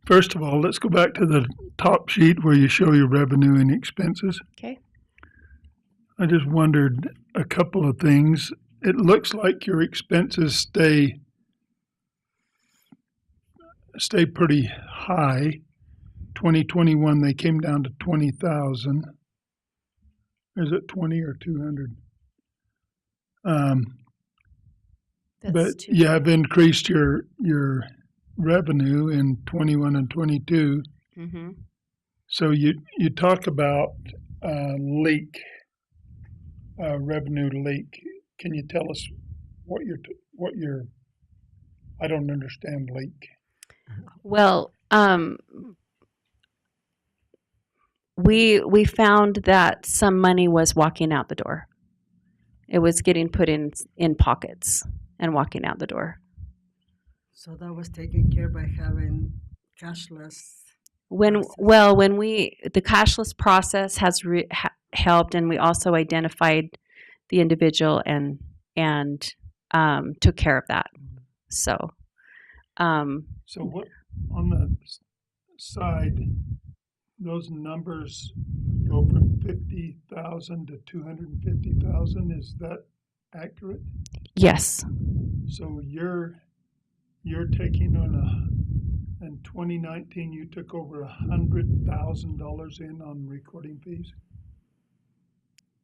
First of all, let's go back to the top sheet where you show your revenue and expenses. Okay. I just wondered a couple of things. It looks like your expenses stay pretty high. 2021, they came down to 20,000. Or is it 20 or 200? That's But too you have increased your revenue in 21 and 22. Mm-hmm. So you talk about leak, revenue leak. Can you tell us what your I don't understand leak. Well, we found that some money was walking out the door. It was getting put in pockets and walking out the door. So that was taken care by having cashless. When process. the cashless process has helped, and we also identified the individual and took care of that. So, So what on the side, those numbers go from 50,000 to 250,000. Is that accurate? yes, So you're taking on in 2019 you took over $100,000 in on recording fees,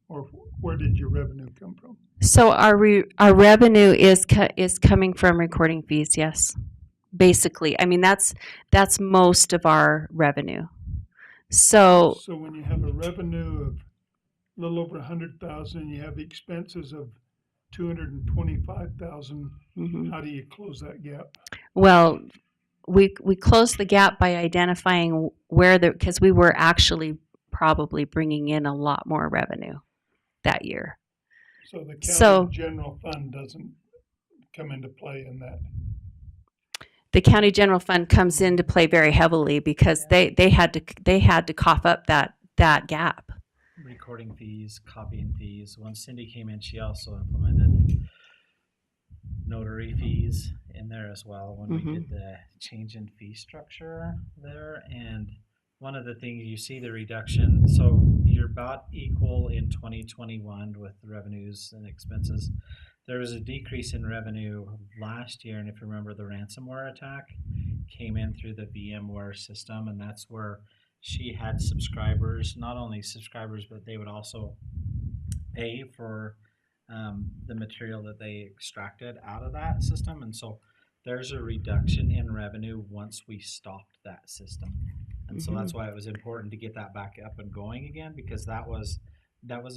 or where did your revenue come from? so our revenue is coming from recording fees. Yes, basically, I mean that's most of our revenue. So So when you have a revenue of a little over 100,000, and you have expenses of 225,000, mhm. how do you close that gap? Well, we closed the gap by identifying because we were actually probably bringing in a lot more revenue that year. So the county So- general fund doesn't come into play in that. The county general fund comes into play very heavily because they had to cough up that gap. Recording fees, copying fees. When Cindy came in, she also implemented notary fees in there as well when we did the change in fee structure there. And one of the things you see the reduction, so you're about equal in 2021 with the revenues and expenses. There was a decrease in revenue last year, and if you remember, the ransomware attack came in through the VMware system, and that's where she had subscribers, not only subscribers, but they would also pay for the material that they extracted out of that system. And so there's a reduction in revenue once we stopped that system. And so that's why it was important to get that back up and going again, because that was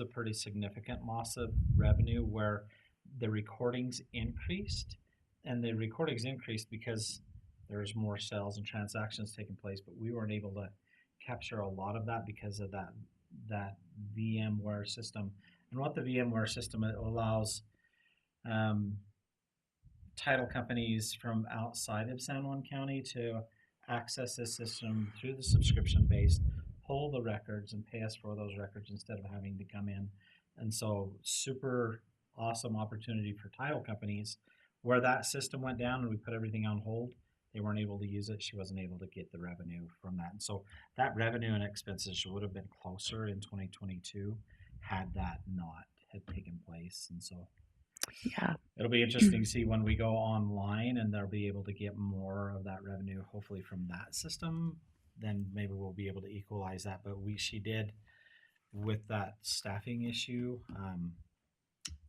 a pretty significant loss of revenue where the recordings increased, and the recordings increased because there's more sales and transactions taking place, but we weren't able to capture a lot of that because of that VMware system. And what the VMware system, it allows title companies from outside of San Juan County to access this system through the subscription base, hold the records, and pay us for those records instead of having to come in. And so super awesome opportunity for title companies. Where that system went down and we put everything on hold, they weren't able to use it. She wasn't able to get the revenue from that. And so that revenue and expenses would have been closer in 2022 had that not had taken place. And so Yeah. it'll be interesting to see when we go online and they'll be able to get more of that revenue, hopefully from that system. Then maybe we'll be able to equalize that. But she did with that staffing issue.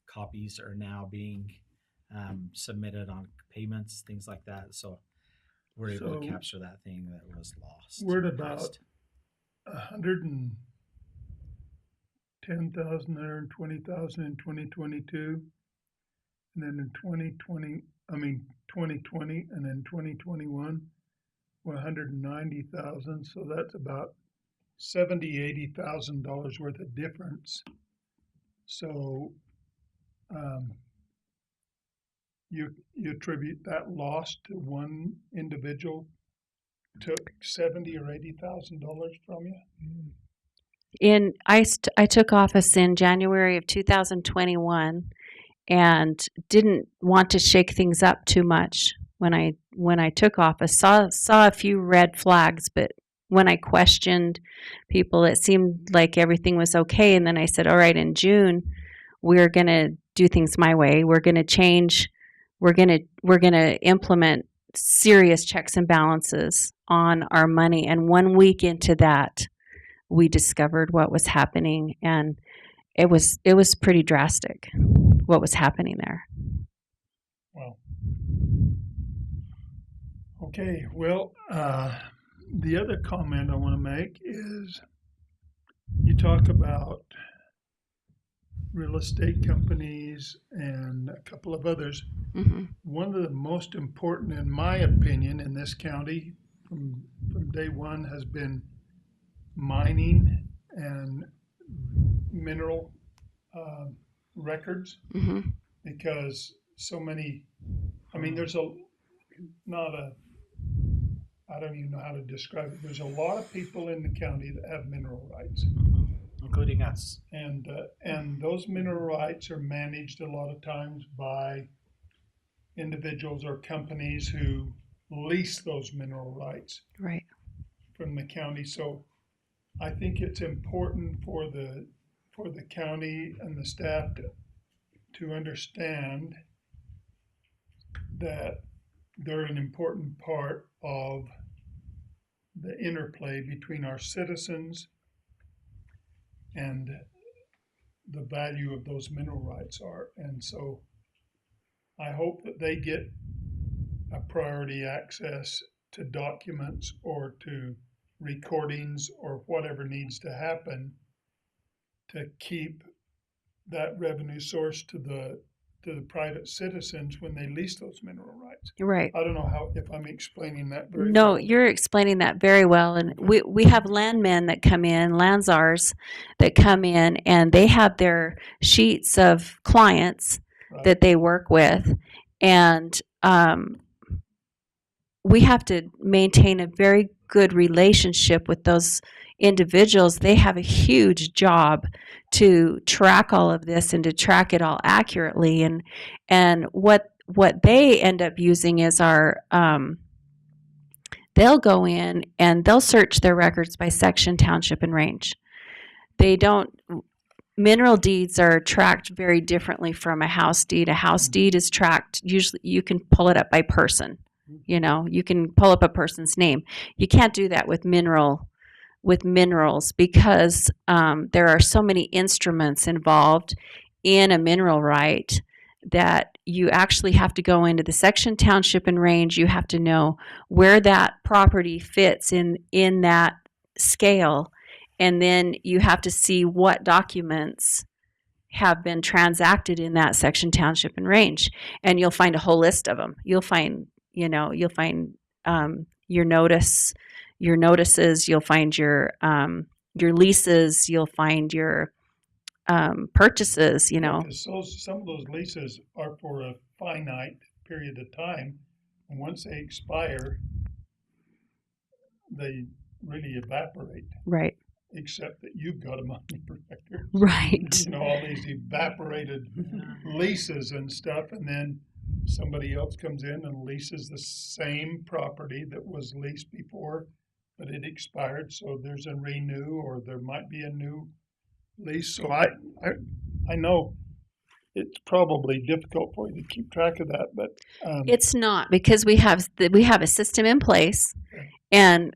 Copies are now being submitted on payments, things like that. So we're able to capture that thing that was lost. We're at about 110,000, 120,000 in 2022, and then in 2020, and then 2021, we're 190,000. So that's about $80,000 worth of difference. So you attribute that loss to one individual took $70,000 or $80,000 from you? I took office in January of 2021 and didn't want to shake things up too much when I took office. Saw a few red flags, but when I questioned people, it seemed like everything was okay. And then I said, all right, in June, we're going to do things my way. We're going to change. We're going to implement serious checks and balances on our money. And 1 week into that, we discovered what was happening, and it was pretty drastic what was happening there. Well, okay. Well, the other comment I want to make is you talk about real estate companies and a couple of others. Hmm. One of the most important, in my opinion, in this county from day one has been mining and mineral records, Hmm. because so many, I mean, I don't even know how to describe it. There's a lot of people in the county that have mineral rights. Including us. And those mineral rights are managed a lot of times by individuals or companies who lease those mineral rights Right. from the county. So I think it's important for the county and the staff to understand that they're an important part of the interplay between our citizens and the value of those mineral rights are. And so I hope that they get a priority access to documents or to recordings or whatever needs to happen to keep that revenue source to the private citizens when they lease those mineral rights. Right. I don't know if I'm explaining that very No, well. you're explaining that very well. And we have landmen that come in, landsars that come in, and they have their sheets of clients Right. that they work with. And we have to maintain a very good relationship with those individuals. They have a huge job to track all of this and to track it all accurately. And what they end up using is our they'll go in and they'll search their records by section, township, and range. They don't. Mineral deeds are tracked very differently from a house deed. A house deed is tracked, usually you can pull it up by person. You know, you can pull up a person's name. You can't do that with minerals because there are so many instruments involved in a mineral right that you actually have to go into the section, township, and range. You have to know where that property fits in that scale, and then you have to see what documents have been transacted in that section, township, and range, and you'll find a whole list of them. You'll find your notices, you'll find your leases, you'll find your purchases. Because some of those leases are for a finite period of time, and once they expire, they really evaporate. Right. Except that you've got them on your record. Right. All these evaporated leases and stuff, and then somebody else comes in and leases the same property that was leased before, but it expired, so there's a renew, or there might be a new lease. So I know it's probably difficult for you to keep track of that, but It's not, because we have a system in place, and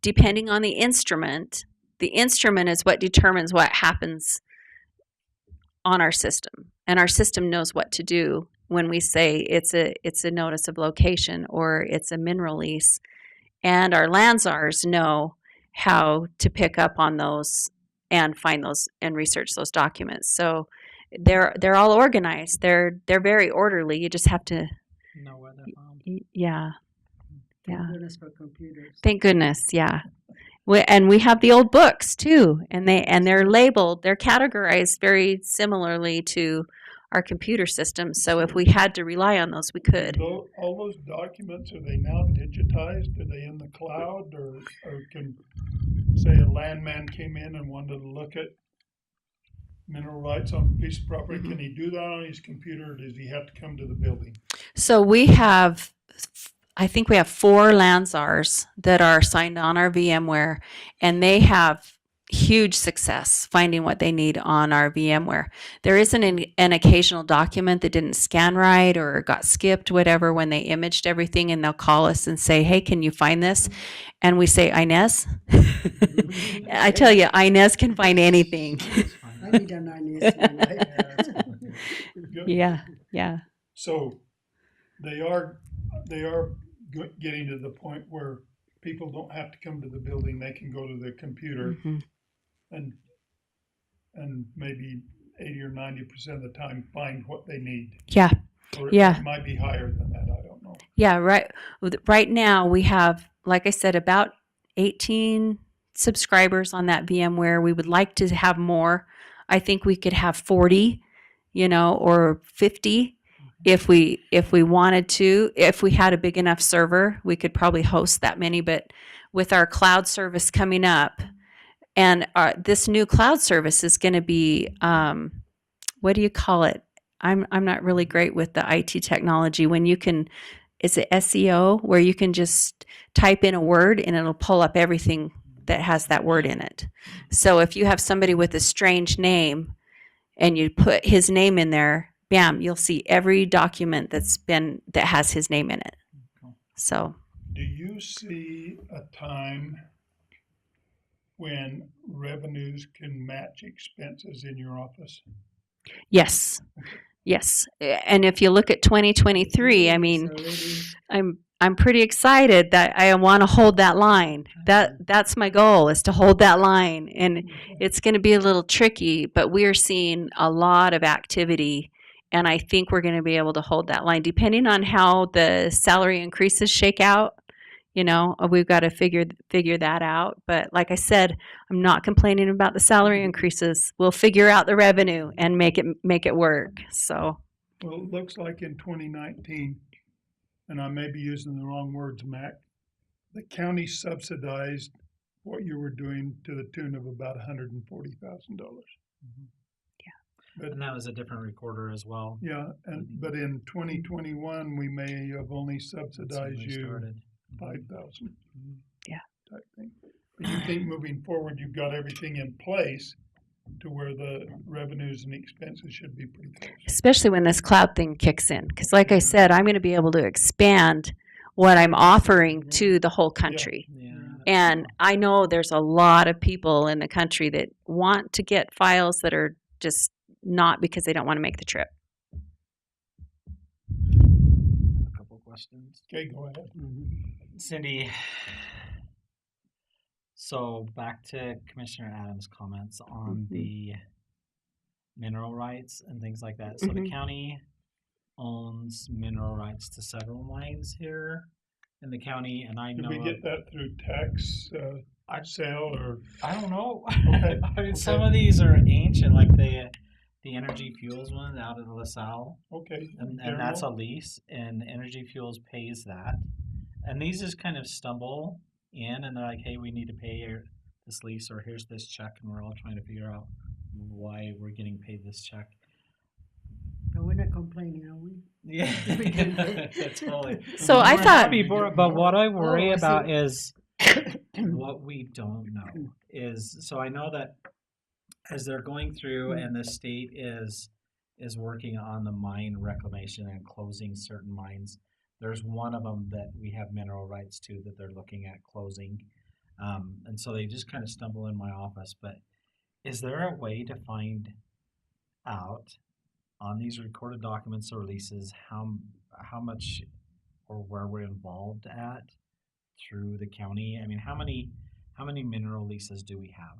depending on the instrument is what determines what happens on our system, and our system knows what to do when we say it's a notice of location or it's a mineral lease, and our landsars know how to pick up on those and find those and research those documents. So they're all organized. They're very orderly. You just have to Know where they're from. yeah. Thank Yeah. goodness for computers. Thank goodness, yeah. And we have the old books too, and they're labeled, they're categorized very similarly to our computer systems. So if we had to rely on those, we could. all those documents, are they now digitized? Are they in the cloud, or can, say, a landman came in and wanted to look at mineral rights on a piece of property? Mm-hmm. Can he do that on his computer, or does he have to come to the building? So I think we have 4 landsars that are signed on our VMware, and they have huge success finding what they need on our VMware. There isn't an occasional document that didn't scan right or got skipped, whatever, when they imaged everything, and they'll call us and say, hey, can you find this? And we say, Inez? I tell you, Inez can find anything. need a non-easement, right? Good. Yeah. So they are getting to the point where people don't have to come to the building. They can go to the computer Mhm. and maybe 80 or 90% of the time find what they need. Yeah. Or Yeah. it might be higher than that. I don't know. Yeah, right now we have, like I said, about 18 subscribers on that VMware. We would like to have more. I think we could have 40, or 50 if we wanted to. If we had a big enough server, we could probably host that many, but with our cloud service coming up, and this new cloud service is going to be, what do you call it? I'm not really great with the IT technology. When you can, is it SEO, where you can just type in a word and it'll pull up everything that has that word in it. So if you have somebody with a strange name and you put his name in there, bam, you'll see every document that has his name in it. So Do you see a time when revenues can match expenses in your office? yes. And if you look at 2023, I mean, It's I'm pretty excited that I want to hold that line. That's my goal, is to hold that line. And it's going to be a little tricky, but we're seeing a lot of activity, and I think we're going to be able to hold that line depending on how the salary increases shake out. We've got to figure that out. But like I said, I'm not complaining about the salary increases. We'll figure out the revenue and make it work. So Well, it looks like in 2019, and I may be using the wrong words, Mac, the county subsidized what you were doing to the tune of about $140,000. But And that was a different recorder as well. yeah, but in 2021, we may have only That's when subsidized we you started. 5,000. Yeah. Type thing. But you think moving forward, you've got everything in place to where the revenues and expenses should be pretty close. especially when this cloud thing kicks in, because like I said, I'm going to be able to expand what I'm offering to the whole country. Yeah. And I know there's a lot of people in the country that want to get files that are just not, because they don't want to make the trip. A couple questions. Okay, go ahead. Cindy, so back to Commissioner Adams' comments on the mineral rights and things like that. So the county owns mineral rights to several mines here in the county, and I Did know we get that through tax sale or? I don't know. Okay. I mean, some of these are ancient, like the Energy Fuels one out of LaSalle, Okay. and that's a lease, and Energy Fuels pays that. And these just kind of stumble in, and they're like, "Hey, we need to pay this lease, or here's this check," and we're all trying to figure out why we're getting paid this check. But we're not complaining, are we? Yeah, totally. So I We're thought, happy for it, but what I worry I see. about is what we don't know is, so I know that as they're going through and the state is working on the mine reclamation and closing certain mines, there's one of them that we have mineral rights to that they're looking at closing, and so they just kind of stumble in my office. But is there a way to find out on these recorded documents or releases how much or where we're involved at through the county? I mean, how many mineral leases do we have,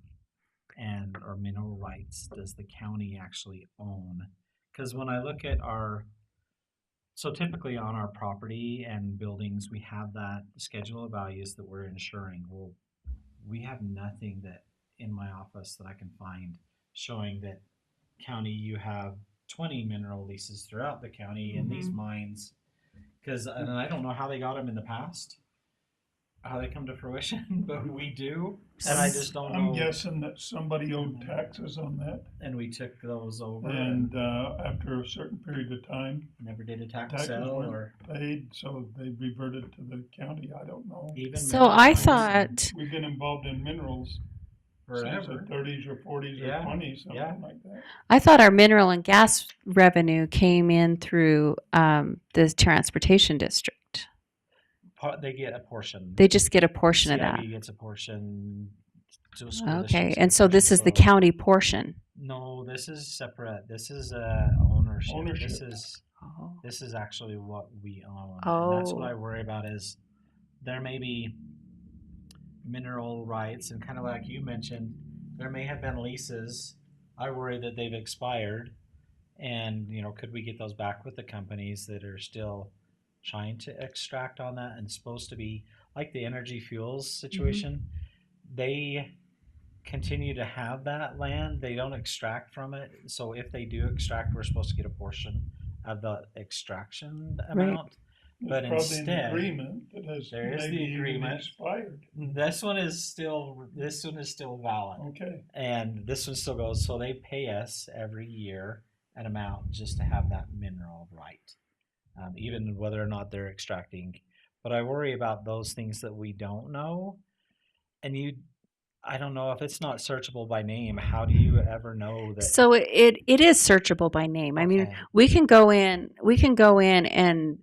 or mineral rights does the county actually own? Because when I look at so typically on our property and buildings, we have that schedule of values that we're insuring. Well, we have nothing that in my office that I can find showing that county, you have 20 mineral leases throughout the county in these mines. And I don't know how they got them in the past, how they come to fruition, but we do, and I just don't know. I'm guessing that somebody owed taxes on that, And we took those over and after a certain period of time, never did a tax taxes sale weren't or paid, so they reverted to the county. I don't know. even. so mineral I rights thought, We've been involved in minerals since forever. the 30s or 40s or Yeah, 20s, something yeah. like that. I thought our mineral and gas revenue came in through the transportation district. They get a portion. They just get a portion of that. CIB gets a portion. to school Okay, districts. and so this is the county portion. No, this is separate. This is ownership. Ownership. Oh. This is actually what we own. And that's what I Oh. worry about is there may be mineral rights, and kind of like you mentioned, there may have been leases. I worry that they've expired, and could we get those back with the companies that are still trying to extract on that and supposed to be like the Energy Fuels situation? They continue to have that land. They don't extract from it. So if they do extract, we're supposed to get a portion of the extraction amount. But There's probably instead, an agreement that has there is maybe the even agreement. expired. This one is still valid, Okay. and this one still goes. So they pay us every year an amount just to have that mineral right, even whether or not they're extracting. But I worry about those things that we don't know, and I don't know if it's not searchable by name. How do you ever know that? So it is searchable by name. I mean, Okay. we can go in and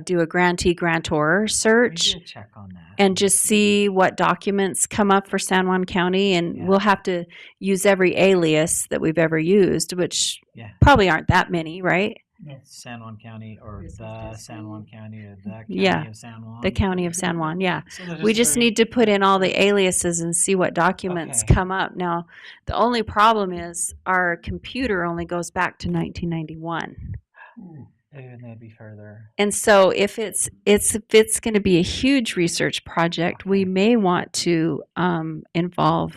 do a grantee grantor search Maybe a check on that. and just see what documents come up for San Juan County, and Yeah. we'll have to use every alias that we've ever used, which Yeah. probably aren't that many, right? No. San Juan County or Yes, the it's San Juan County or the County Yeah. of San Juan. The County of San Juan, yeah. So they're We just very- need to put in all the aliases and see what documents Okay. come up. Now, the only problem is our computer only goes back to 1991. Ooh. And they'd be further. And so if it's going to be a huge research project, we Okay. may want to involve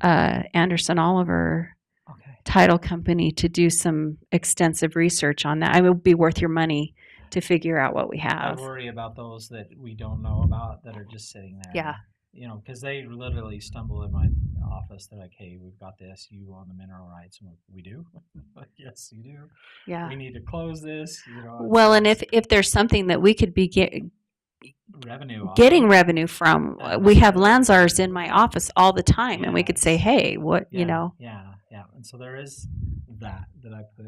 Anderson Oliver Okay. Title Company to do some extensive research on that. It would be worth your money to figure out what we I have. worry about those that we don't know about that are just sitting there. Yeah. Because they literally stumble in my office. They're like, "Hey, we've got this. You own the mineral rights." I'm like, "We do?" Like, "Yes, you do. Yeah. We need to close this." Well, and if there's something that we could be revenue off getting of, revenue from, we have Lanzars in my office all the time, and we could say, Yes. "Hey, what yeah, you know?" Yeah. And so there is that I put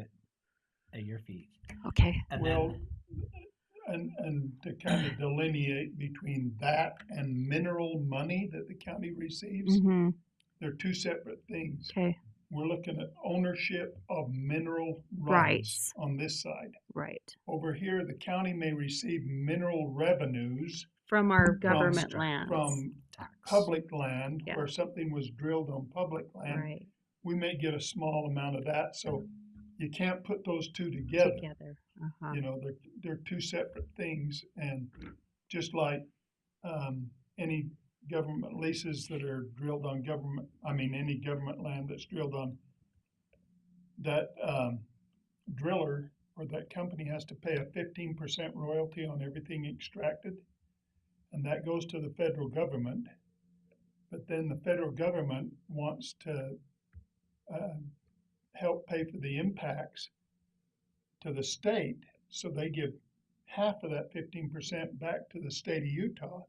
at your feet. Okay. And Well, then and to kind of delineate between that and mineral money that the county receives, Mm-hmm. they're two separate things. Okay. We're looking at ownership of mineral rights Rights. on this side. Right. Over here, the county may receive mineral revenues From our from- government lands. from tax. public land Yeah. where something was drilled on public land. Right. We may get a small amount of that, so you can't put those two together. Uh-huh. You know, they're two separate things, and just like any government leases that are drilled on any government land that's drilled on, that driller or that company has to pay a 15% royalty on everything extracted, and that goes to the federal government. But then the federal government wants to help pay for the impacts to the state, so they give half of that 15% back to the state of Utah.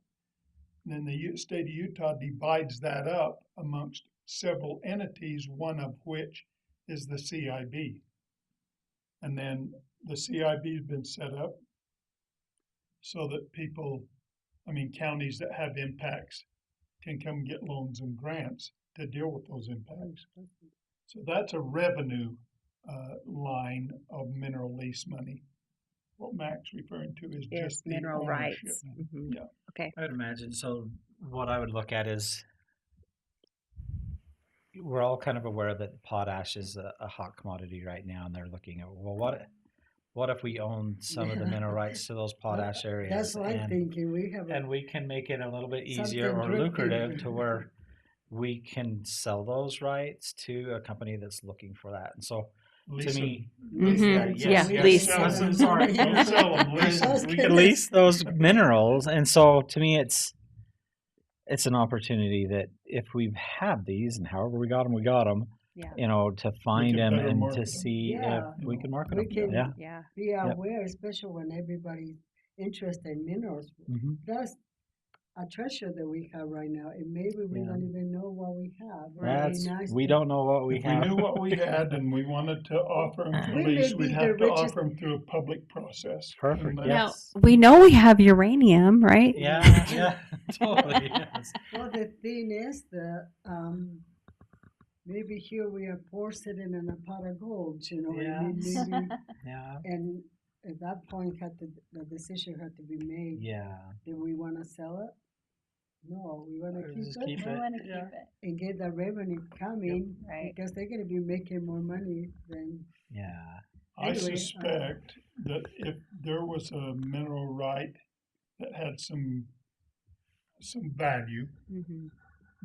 And then the state of Utah divides that up amongst several entities, one of which is the CIB. And then the CIB has been set up so that counties that have impacts can come get loans and grants to deal with those impacts. So that's a revenue line of mineral lease money. What Mac's referring to is Yes, just the mineral ownership. rights. Mhm. Yeah. Okay. I would imagine. So what I would look at is we're all kind of aware that potash is a hot commodity right now, and they're looking at, well, what if we own some of the mineral rights to those potash areas? That's what I'm and, thinking. We have and we can make it a little bit easier Something or drifting. lucrative to where we can sell those rights to a company that's looking for that. And so Lease to 'em. me, Lease Mhm. them. Yeah, Yes, lease. sell 'em. Listen, sorry. Don't sell 'em, lease 'em. we can lease those minerals, and so to me it's an opportunity that if we have these and however we got them, Yeah. to find can them better and market to 'em. see Yeah. if we can market We them. can- Yeah. Yeah. be Yep. aware, especially when everybody's interested in minerals. hmm That's a treasure that we have right now, and maybe we Yeah. don't even know what we have. It would be nice We to- don't know what we If have. we knew what we had and we wanted to offer them for We may lease, be we'd the have to richest- offer them through a public process. Perfect, And yeah. Now that's- we know we have uranium, right? Yeah, yeah. Totally. Yes. Well, the thing is, maybe here we are poor sitting in a pot of gold, you know. Yes. Maybe, Yeah. and at that point, the decision had to be made. Yeah. Do we want to sell it? No, we want to Or keep just it keep We it. want to keep Yeah. it. and get that revenue coming, Right. because they're going to be making more money than. Yeah. I Anyway, suspect that if there was a mineral right that had some value, Mm-hmm.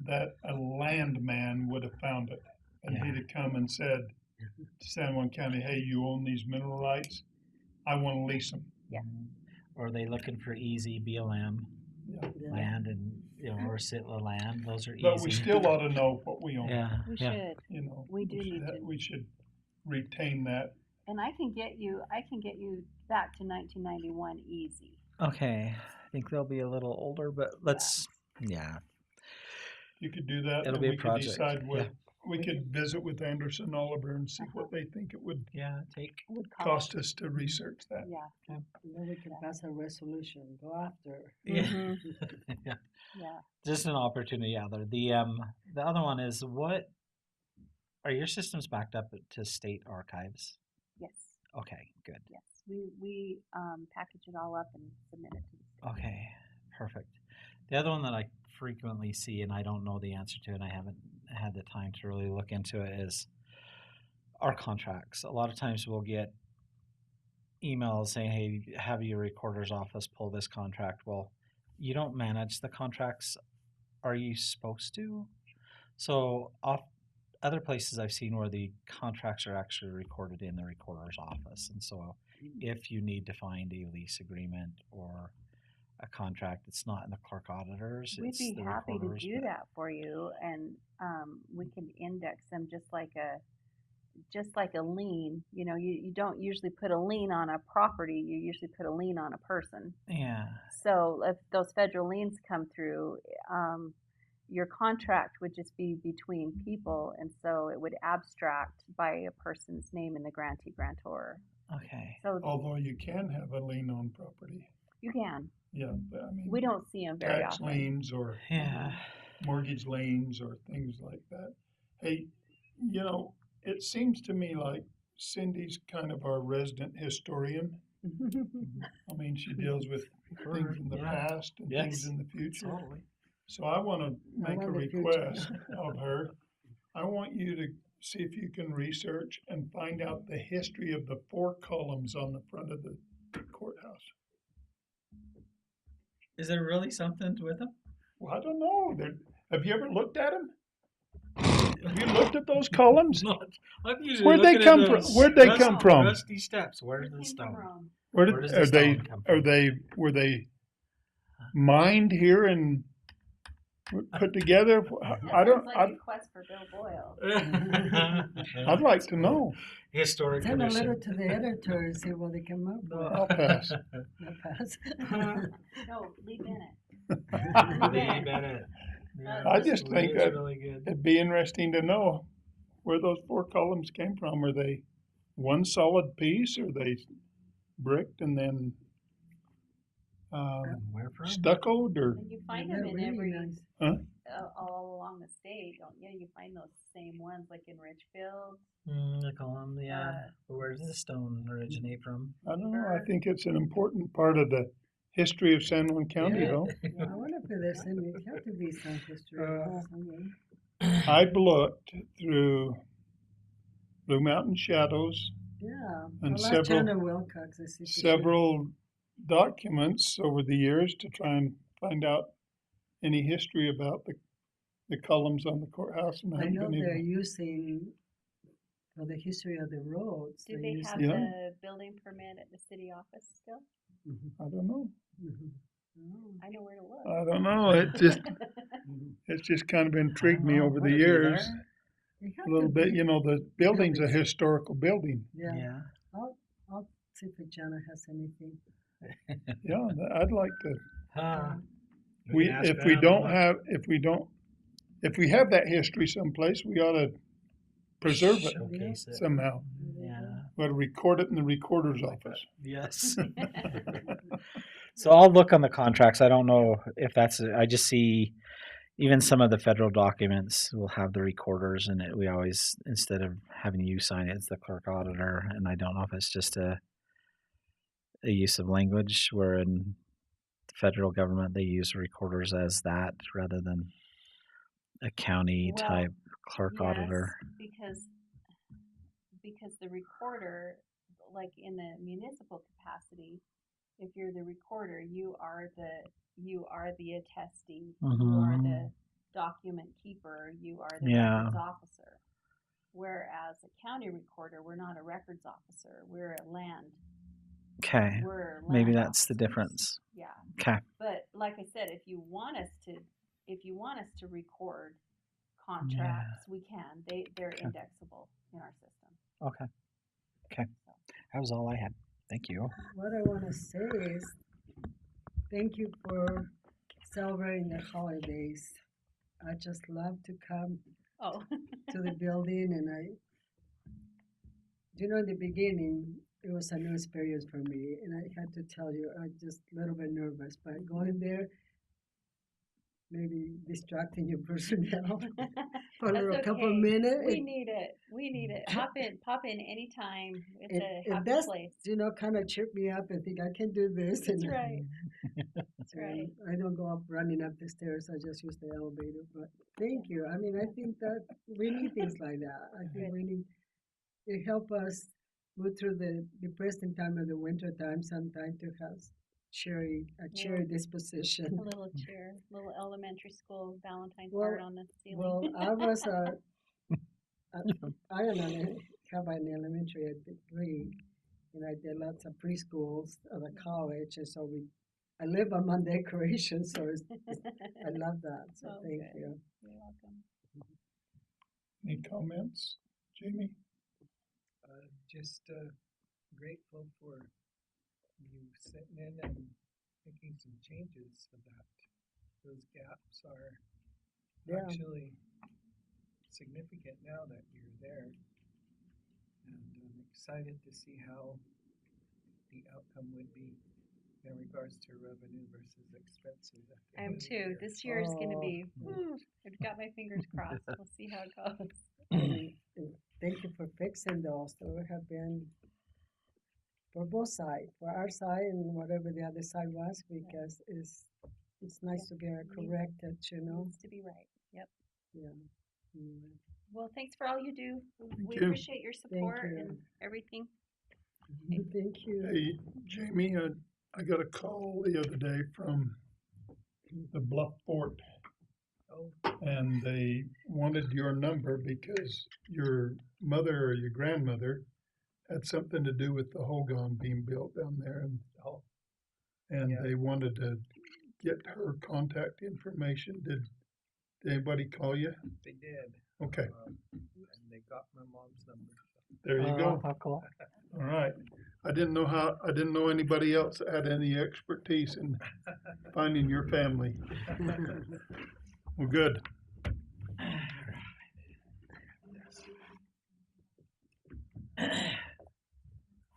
that a landman would have found it. And Yeah. he'd have come and said to San Juan County, hey, you own these mineral rights. I want to lease them. Yeah. Or are they looking for easy BLM land and or Sitla land? Those are easy. But we still ought to know what we own. Yeah. We yeah. should. You know, We do need to. we should retain that. And I can get you back to 1991 easy. Okay. I think they'll be a little older, but let's. Yeah. You could do that. It'll and be a we could project, decide what yeah. we could visit with Anderson Oliver and see what they think it would Yeah. Take. Would cost us to research that. Yeah. And then we can pass a resolution, go after. Yeah. Yeah. Just an opportunity. Yeah. The other one is what. Are your systems backed up to state archives? Yes. Okay. Good. Yes. We package it all up and submit it to the state. Okay, perfect. The other one that I frequently see, and I don't know the answer to, and I haven't had the time to really look into it, is our contracts. A lot of times we'll get emails saying, hey, have your recorder's office pull this contract. Well, you don't manage the contracts. Are you supposed to? So other places I've seen where the contracts are actually recorded in the recorder's office. And so if you need to find a lease agreement or a contract, it's not in the clerk auditors. We'd it's be the happy to recorders, do but- that for you, and we can index them just like a lien. You know, you don't usually put a lien on a property. You usually put a lien on a person. Yeah. So if those federal liens come through, your contract would just be between people, and so it would abstract by a person's name in the grantee grantor. Okay. So Although you can have a lien on property. you can. Yeah, but I mean, We don't see them very tax often. liens or Yeah. mortgage liens or things like that. Hey, you know, it seems to me like Cindy's kind of our resident historian. I mean, she deals with things in the Yeah. past and Yes. things in the future. Totally. So I want to make a want the future. request of her. I want you to see if you can research and find out the history of the 4 columns on the front of the courthouse. Is there really something with them? Well, I don't know. Have you ever looked at them? Have you looked at those columns? I'm usually Where'd they looking at come from? those Where'd they come from? Rusty steps. Where's the stone? Where Where does are the they? stone come from? Were they mined here and put together? I don't. Sounds like a quest for Bill Boyle. I'd like to know. Historic Send a letter commission. to the editor and see what they come up with. I'll pass. I'll pass. No, Lee Bennett. Lee Bennett. Yeah, I just Lee think is that really good. it'd be interesting to know where those 4 columns came from. Are they one solid piece? Or are they bricked and then Where from? stuccoed? Or And you find They're them in really every nice. all along the state, don't you? You find those same ones like in Richfield. The column, yeah. But where does the stone originate from? I don't know. I think it's an important part of the history of San Juan County, Yeah. though. I wonder if there's any, it had to be some history somewhere. I've looked through Blue Mountain Shadows, Yeah. And I'll ask several- Jenna Wilcox and see if she- several documents over the years to try and find out any history about the columns on the courthouse. And I I haven't know been they're able. using, for the history of the roads. Do they're they using- have Yeah. the building permit at the city office still? I don't know. Mhm. Oh. I know where to look. I don't know. It's just kind of intrigued me over the years It had a little to bit. be. You know, the building's a Buildings. historical building. Yeah. Yeah. I'll see if Jenna has anything. Yeah, I'd like to. Huh. We, can ask if we them, don't look. have, if we have that history someplace, we ought to preserve it Showcase it. somehow. Yeah. We ought to record it in the recorder's office. Yes. So I'll look on the contracts. I don't know if that's, I just see even some of the federal documents will have the recorders in it. We always, instead of having you sign it, it's the clerk auditor. And I don't know if it's just a use of language where in the federal government they use recorders as that rather than a county Well, type clerk auditor. Because the recorder, like in the municipal capacity, if you're the recorder, you are the attestee, you are the document keeper, you are the records officer. Whereas a county recorder, we're not a records officer, we're a land. Okay. We're land Maybe that's the officers. difference. Yeah. Okay. But like I said, if you want us to record contracts, we can. They're indexable in our system. Okay. Okay. That was all I had. Thank you. What I want to say is, thank you for celebrating the holidays. I just love to come Oh. to the building, and in the beginning, it was a new experience for me, and I had to tell you, I just a little bit nervous, but going there, maybe distracting your personnel for a couple of minutes. We need it. Pop in anytime. It's a happy that's, place. kind of cheer me up and think I can do this. That's right. That's right. I don't go up running up the stairs. I just use the elevator. But thank you. I mean, I think that we need things like that. I think we need it help us move through the depressing time of the winter time. Sometimes to have cheery disposition. A little cheer, little elementary school Valentine's Well- card on the ceiling. Well, I was I have an elementary degree, and I did lots of preschools at a college, and so I live among decorations, so I love that. So Oh, thank good. you. You're welcome. Any comments, Jamie? Just grateful for you sitting in and making some changes so that those gaps are Yeah. actually significant now that you're there. And I'm excited to see how the outcome would be in regards to revenue versus expenses. at the I am end of the too. year. This year is going to be. Oh. I've got my fingers crossed. We'll see how it goes. And thank you for fixing those. There have been for both sides, for our side and whatever the other side was, because it's nice to get it corrected, Needs to be right. Yep. Yeah. Mm. Well, thanks for all you do. We you. appreciate your support you. and everything. Thank you. Hey, Jamie, I got a call the other day from the Bluff Fort, Oh, and they wanted your number because your mother or your grandmother had something to do with the Hogan being built down there, and Yeah. they wanted to get her contact information. Did anybody call you? they did. Okay, And they got my mom's number. there you go. How cool. All right. I didn't know anybody else that had any expertise in finding your family. Well, good.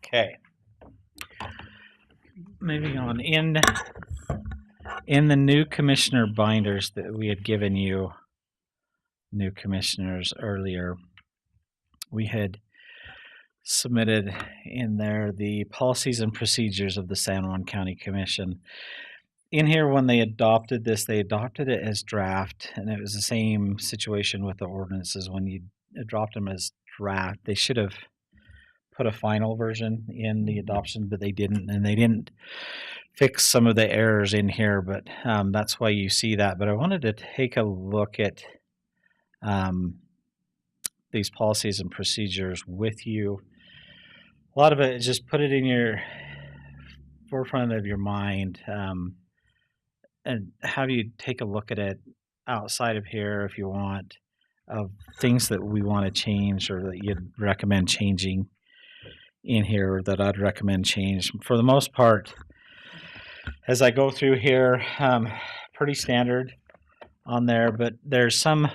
Okay. Moving on. In the new commissioner binders that we had given you, new commissioners earlier, we had submitted in there the policies and procedures of the San Juan County Commission. In here, when they adopted this, they adopted it as draft, and it was the same situation with the ordinances. When you adopt them as draft, they should have put a final version in the adoption, but they didn't, and they didn't fix some of the errors in here, but that's why you see that. But I wanted to take a look at these policies and procedures with you. A lot of it is just put it in your forefront of your mind, and have you take a look at it outside of here if you want, of things that we want to change or that you'd recommend changing in here, that I'd recommend change. For the most part, as I go through here, pretty standard on there, but there's some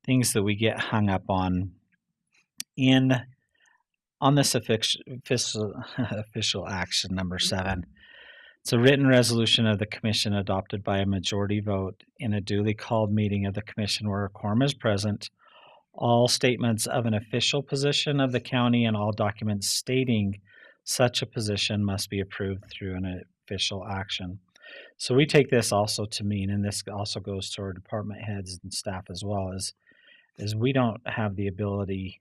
things that we get hung up on on this official action number 7. It's a written resolution of the commission adopted by a majority vote in a duly called meeting of the commission where a quorum is present. All statements of an official position of the county and all documents stating such a position must be approved through an official action. So we take this also to mean, and this also goes to our department heads and staff as well, is we don't have the ability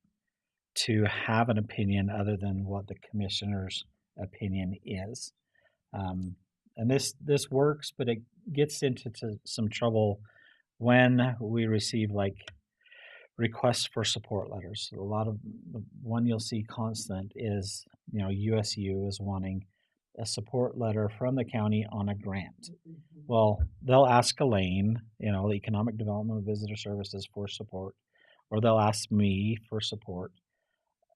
to have an opinion other than what the commissioner's opinion is. And this works, but it gets into some trouble when we receive like requests for support letters. A lot of the one you'll see constant is, USU is wanting a support letter from the county on a grant. Well, they'll ask Elaine, the Economic Development and Visitor Services for support, or they'll ask me for support.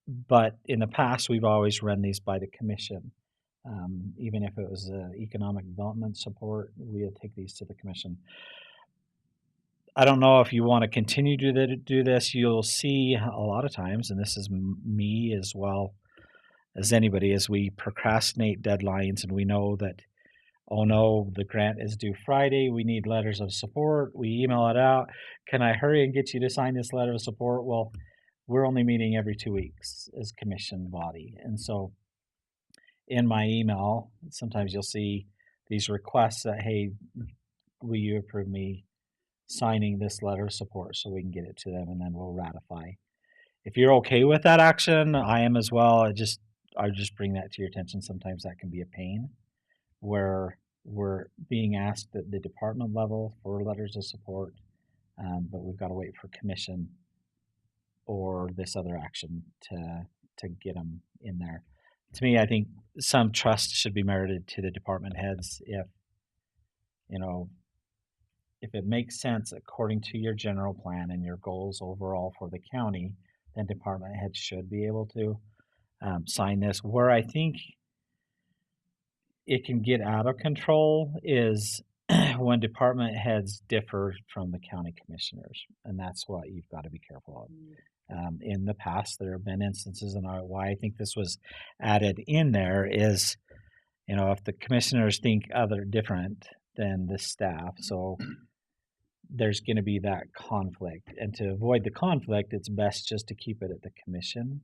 But in the past, we've always run these by the commission. Even if it was economic development support, we'll take these to the commission. I don't know if you want to continue to do this. You'll see a lot of times, and this is me as well as anybody, as we procrastinate deadlines and we know that, oh no, the grant is due Friday, we need letters of support, we email it out. Can I hurry and get you to sign this letter of support? Well, we're only meeting every 2 weeks as commission body. And so in my email, sometimes you'll see these requests that, hey, will you approve me signing this letter of support so we can get it to them and then we'll ratify. If you're okay with that action, I am as well. I just bring that to your attention. Sometimes that can be a pain where we're being asked at the department level for letters of support, but we've got to wait for commission or this other action to get them in there. To me, I think some trust should be merited to the department heads if it makes sense according to your general plan and your goals overall for the county, then department heads should be able to sign this. Where I think it can get out of control is when department heads differ from the county commissioners, and that's what you've got to be careful of. In the past, there have been instances, and why I think this was added in there is, if the commissioners think other different than the staff, so there's going to be that conflict. And to avoid the conflict, it's best just to keep it at the commission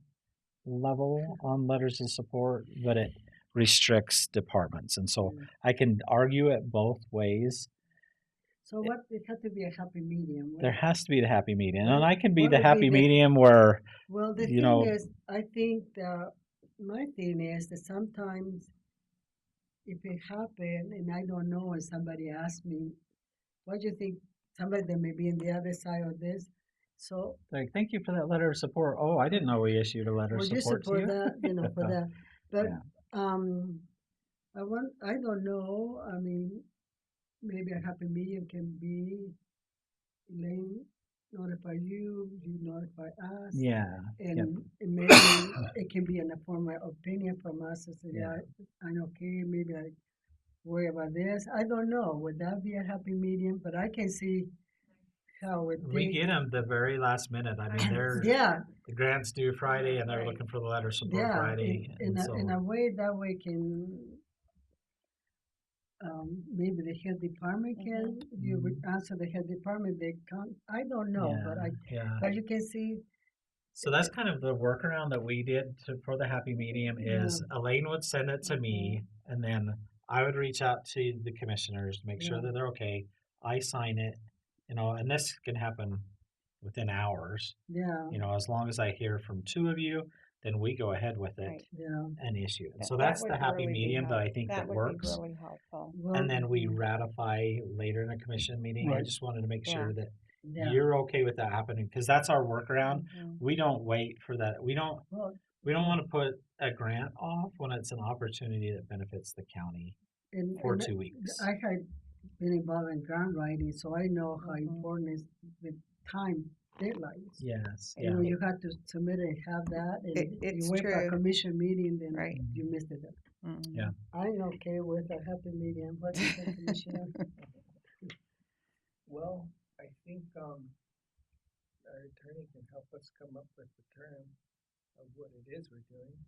level on letters of support, but it restricts departments. And so I can argue it both ways. So it has to be a happy medium. There has to be the happy medium. And I can be what the would be happy the- medium where, Well, the you thing know- is, I think my thing is that sometimes if it happened and I don't know and somebody asks me, what do you think? Somebody that may be in the other side of this. So like, thank you for that letter of support. Oh, I didn't know we issued a letter of would you support to support you. that, for that? But Yeah. I don't know. I mean, maybe a happy medium can be Elaine notify you, you notify us. Yeah. And maybe it can be in a form of opinion from us to say, Yeah. I'm okay, maybe I worry about this. I don't know. Would that be a happy medium? But I can see how it We get them the very last minute. I mean, they're Yeah, the grant's due Friday, and they're Right. looking for the letter of support yeah. Friday. In and a way, that way can maybe the head department can you would answer the head department. They can't. I don't know, yeah. but you can see. So that's kind of the workaround that we did for the happy medium is Elaine would send it to me, and then I would reach out to the commissioners to make sure Yeah. that they're okay. I sign it, and this can happen within hours. Yeah, As long as I hear from two of you, then we go ahead with it Right. yeah. and issue it. That- So that that's would the happy really be medium that I think that would works. be really helpful. Well, And then we ratify later in a commission meeting. I Right. just wanted to make sure that yeah. you're okay with that happening because that's our workaround. Mhm. We don't wait for that. We don't Well, want to put a grant off when it's an opportunity that benefits the county for and 2 weeks. I had been involved in grant writing, so I know how Mhm. important is the time deadlines. Yes. You know, you have to submit and have that, and It's you wait for a true. commission meeting, then Right. you missed it. Mhm. Yeah. I'm okay with a happy medium. What do you think, Commissioner? Well, I think our attorney can help us come up with the term of what it is we're doing.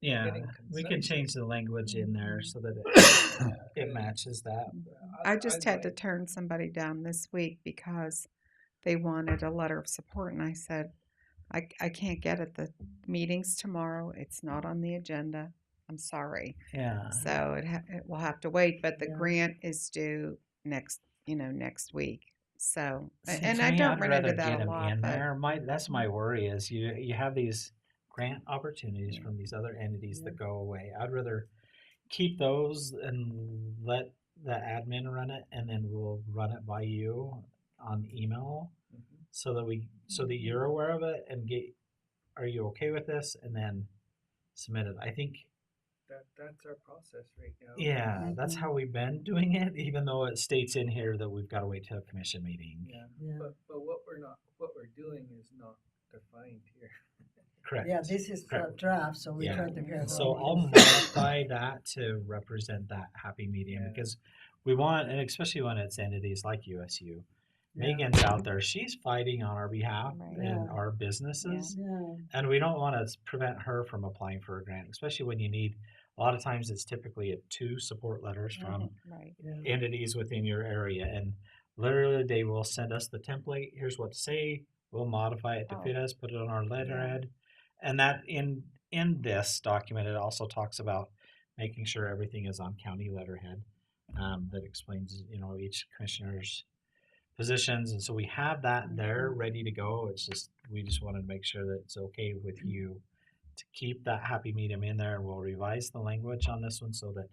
Yeah, getting we can consensus. change the language in there Mm-hmm. so that it matches that. I just had to like- turn somebody down this week because they wanted a letter of support, and I said, I can't get at the meetings tomorrow. It's not on the agenda. I'm sorry. Yeah. So it will have to wait, but the Yeah. grant is due next week. So, See, and to I me, don't I'd run rather into that get a them lot, in but there. That's my worry is you have these grant opportunities from these other entities that go away. I'd rather keep those and let the admin run it, and then we'll run it by you on email Mhm. so that you're aware of it and are you okay with this, and then submit it. I think That's our process right now. yeah, that's how we've been doing it, even though it states in here that we've got to wait till a commission meeting. Yeah. Yeah. But what we're doing is not defined here. Correct. Yeah, this is a Correct. draft, so we Yeah. try to figure out. So how we I'll can- modify that to represent that happy medium Yeah. because we want, and especially when it's entities like USU. Yeah. Megan's out there; she's fighting on our behalf Right. and Yeah. our businesses, Yeah, and we don't want to prevent her from applying for a grant, especially when you need. A lot of times, it's typically 2 support letters from right. yeah. entities within your area, and literally they will send us the template. Here's what to say. We'll modify it to fit us, put it on our letterhead, and that in this document it also talks about making sure everything is on county letterhead. That explains each commissioner's positions, and so we have that there ready to go. It's just we just wanted to make sure that it's okay with you to keep that happy medium in there. We'll revise the language on this one so that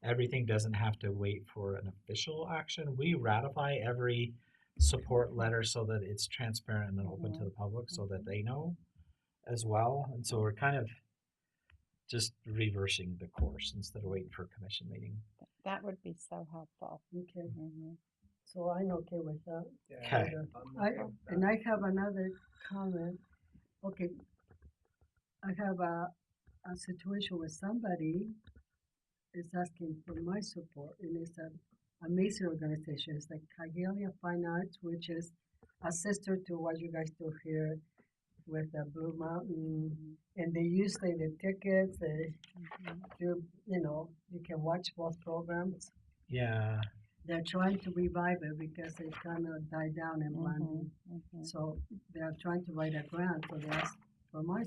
everything doesn't have to wait for an official action. We ratify every support letter so that it's transparent and open to the public so that they know as well. And so we're kind of just reversing the course instead of waiting for a commission meeting. That would be so helpful. Okay, Mhm. so I'm okay with that. Yeah. Okay. I'm I, okay with that. and I have another comment. Okay, I have a situation where somebody is asking for my support, and it's an amazing organization. It's like Cagelia Fine Arts, which is a sister to what you guys do here with the Blue Mountain, and they use the tickets. They do, you can watch both programs. Yeah. They're trying to revive it because it kind of died down in Blanding. So they're trying to write a grant, so they asked for my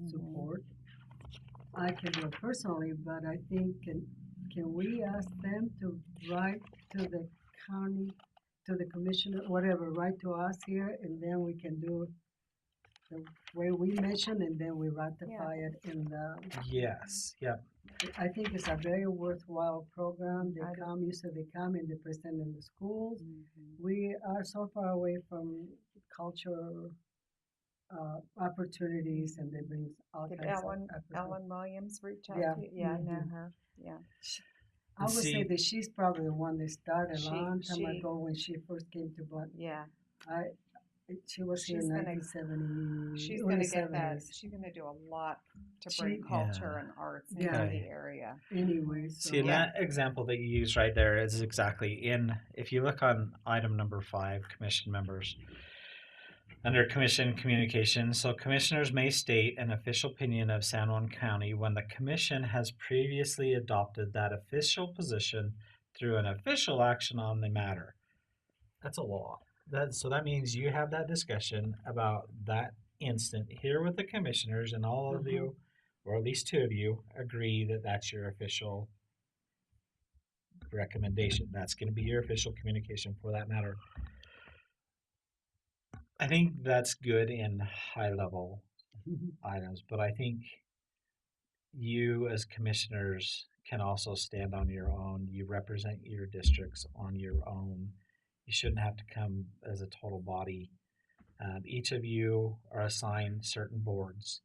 support. I can do it personally, but I think can we ask them to write to the county, to the commissioner, whatever, write to us here, and then we can do the way we mentioned, and then we ratify it in the. Yes. Yep. I think it's a very worthwhile program. Usually they come and they present in the schools. We are so far away from culture opportunities, and they bring all Did kinds Ellen of opportunities. Williams reach out Yeah. to you? Yeah, I know Mhm. her. Yeah. I would say See- that she's probably the one that started a She- long time she- ago when she first came to Blunt. Yeah. She was here in She's gonna- 1970. She's early going to get that. 70s. She's going to do a lot to She- bring culture Yeah. and arts Yeah. into Okay. the area. Anyway, so See, and that example that you use right there is exactly if you look on item number 5, commission members, under commission communication. So commissioners may state an official opinion of San Juan County when the commission has previously adopted that official position through an official action on the matter. That's a law. So that means you have that discussion about that instant here with the commissioners, and all of you, or at least 2 of you, agree that that's your official recommendation. That's going to be your official communication for that matter. I think that's good in high level items, but I think you as commissioners can also stand on your own. You represent your districts on your own. You shouldn't have to come as a total body. Each of you are assigned certain boards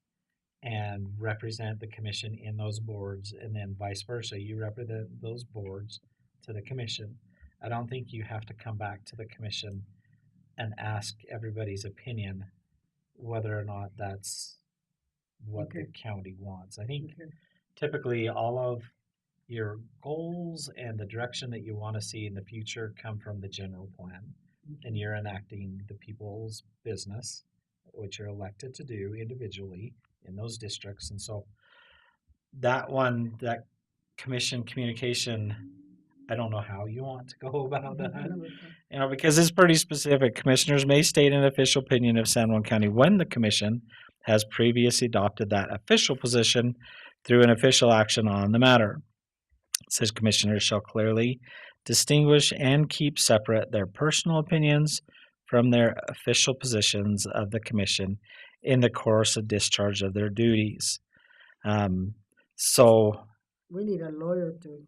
and represent the commission in those boards, and then vice versa. You represent those boards to the commission. I don't think you have to come back to the commission and ask everybody's opinion whether or not that's what the county wants. I think typically all of your goals and the direction that you want to see in the future come from the general plan, and you're enacting the people's business, which you're elected to do individually in those districts. And so that one, that commission communication, I don't know how you want to go about that. You know, because it's pretty specific. Commissioners may state an official opinion of San Juan County when the commission has previously adopted that official position through an official action on the matter. It says commissioners shall clearly distinguish and keep separate their personal opinions from their official positions of the commission in the course of discharge of their duties. So, We need a lawyer to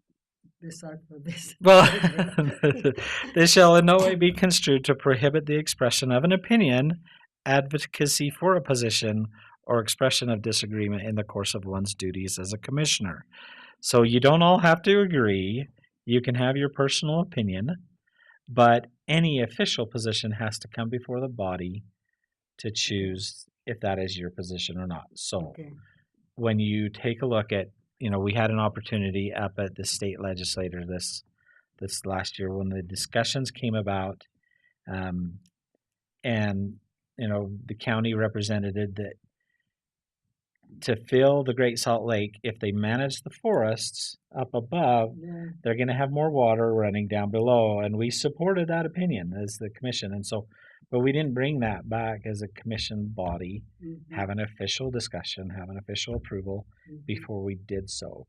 decide for this. well, this shall in no way be construed to prohibit the expression of an opinion, advocacy for a position, or expression of disagreement in the course of one's duties as a commissioner. So you don't all have to agree. You can have your personal opinion, but any official position has to come before the body to choose if that is your position or not. So Okay. when you take a look at, you know, we had an opportunity up at the state legislature this last year when the discussions came about, and you know the county represented that to fill the Great Salt Lake, if they manage the forests up above, Yeah. they're going to have more water running down below, and we supported that opinion as the commission, and so, but we didn't bring that back as a commission body, have an official discussion, have an official approval before we did so.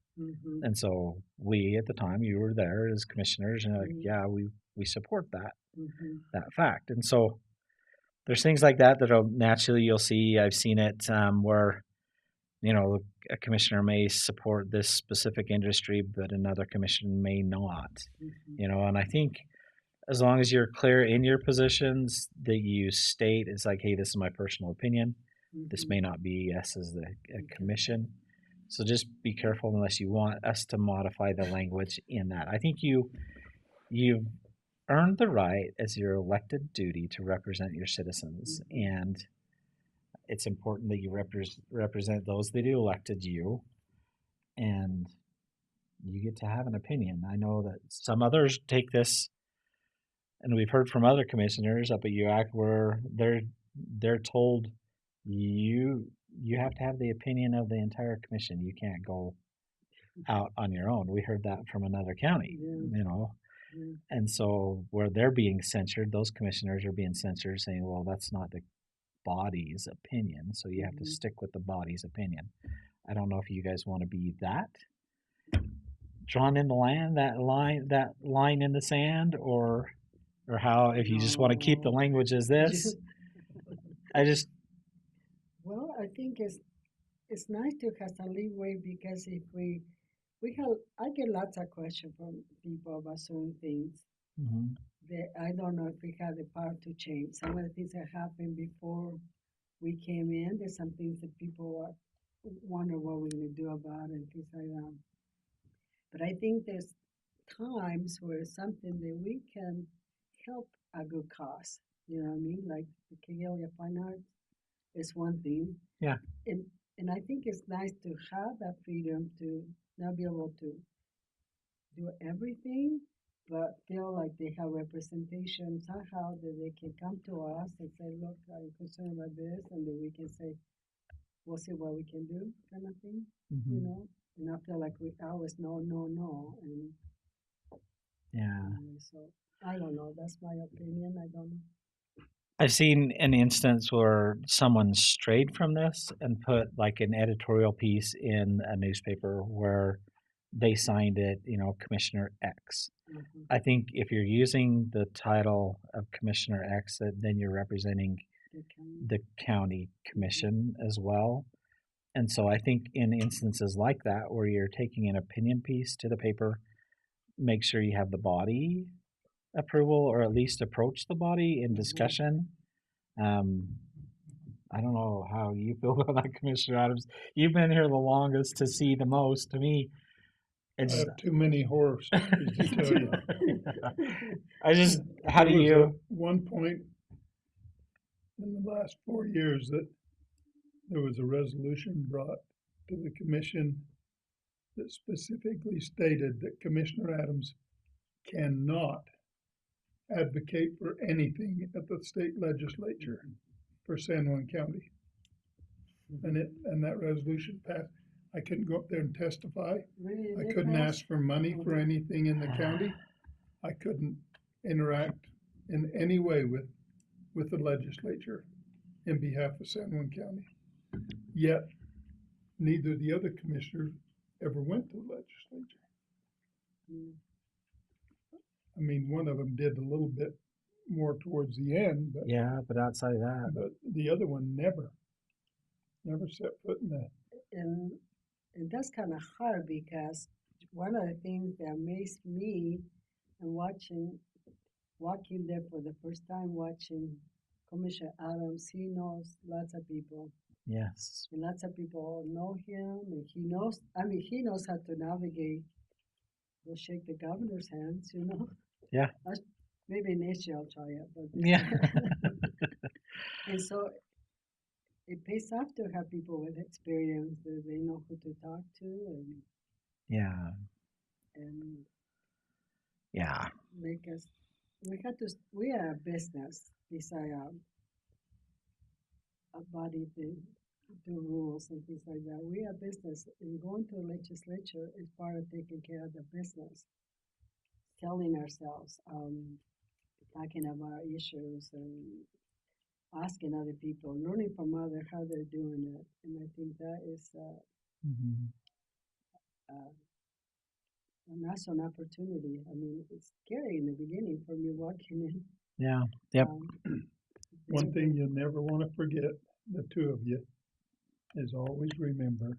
And so we, at the time, you were there as commissioners, and like, yeah, we support that fact. And so there's things like that that'll naturally you'll see. I've seen it where, you know, a commissioner may support this specific industry, but another commission may not. You know, and I think as long as you're clear in your positions that you state, it's like, hey, this is my personal opinion. This may not be us as a commission. So just be careful unless you want us to modify the language in that. I think you've earned the right as your elected duty to represent your citizens, and it's important that you represent those that elected you, and you get to have an opinion. I know that some others take this, and we've heard from other commissioners up at UAC where they're told you have to have the opinion of the entire commission. You can't go out on your own. We heard that from another county, you know. And so where they're being censured, those commissioners are being censured, saying, well, that's not the body's opinion, so you have to stick with the body's opinion. I don't know if you guys want to be that drawn in the land, that line in the sand, or how, if you just want to keep the language as this. Well, I think it's nice to have some leeway, because if I get lots of questions from people about certain things that I don't know if we have the power to change. Some of the things that happened before we came in, there's some things that people wonder what we're going to do about it and things like that. But I think there's times where it's something that we can help a good cause. You know what I mean? Like the Kigelia Fine Arts is one thing. Yeah. And I think it's nice to have that freedom to not be able to do everything, but feel like they have representation somehow, that they can come to us and say, look, I'm concerned about this, and then we can say, we'll see what we can do, kind of thing, you know? And I feel like we always no, and so I don't know, that's my opinion, I don't know. I've seen an instance where someone strayed from this and put like an editorial piece in a newspaper where they signed it, you know, Commissioner X. I think if you're using the title of Commissioner X, then you're representing the county commission as well. And so I think in instances like that, where you're taking an opinion piece to the paper, make sure you have the body approval, or at least approach the body in discussion. I don't know how you feel about that, Commissioner Adams. You've been here the longest to see the most. To me, I have too many horror stories to tell you. How do you? At one point in the last 4 years that there was a resolution brought to the commission that specifically stated that Commissioner Adams cannot advocate for anything at the state legislature for San Juan County. And that resolution passed. I couldn't go up there and testify. Really, I they couldn't passed? ask for money for anything in the county. I couldn't interact in any way with the legislature in behalf of San Juan County. Yet, neither of the other commissioners ever went to the legislature. Mm. I mean, one of them did a little bit more towards the end, but Yeah, but outside of that, but the other one never set foot in that. And that's kind of hard because one of the things that amazed me and walking there for the first time, watching Commissioner Adams, he knows lots of people. yes. And lots of people know him, and he knows, he knows how to navigate. Go shake the governor's hands, you know? Yeah. Maybe next year I'll try it. But Yeah. And so it pays off to have people with experience that they know who to talk to Yeah. and Yeah. make us. We are a business beside a body to do rules and things like that. We are business, and going to the legislature is part of taking care of the business, telling ourselves, talking about issues and asking other people, learning from others how they're doing it. And I think that is Mm-hmm. an awesome opportunity. I mean, it's scary in the beginning for me walking in. Yeah. Yep. One thing you'll never want to forget, the two of you, is always remember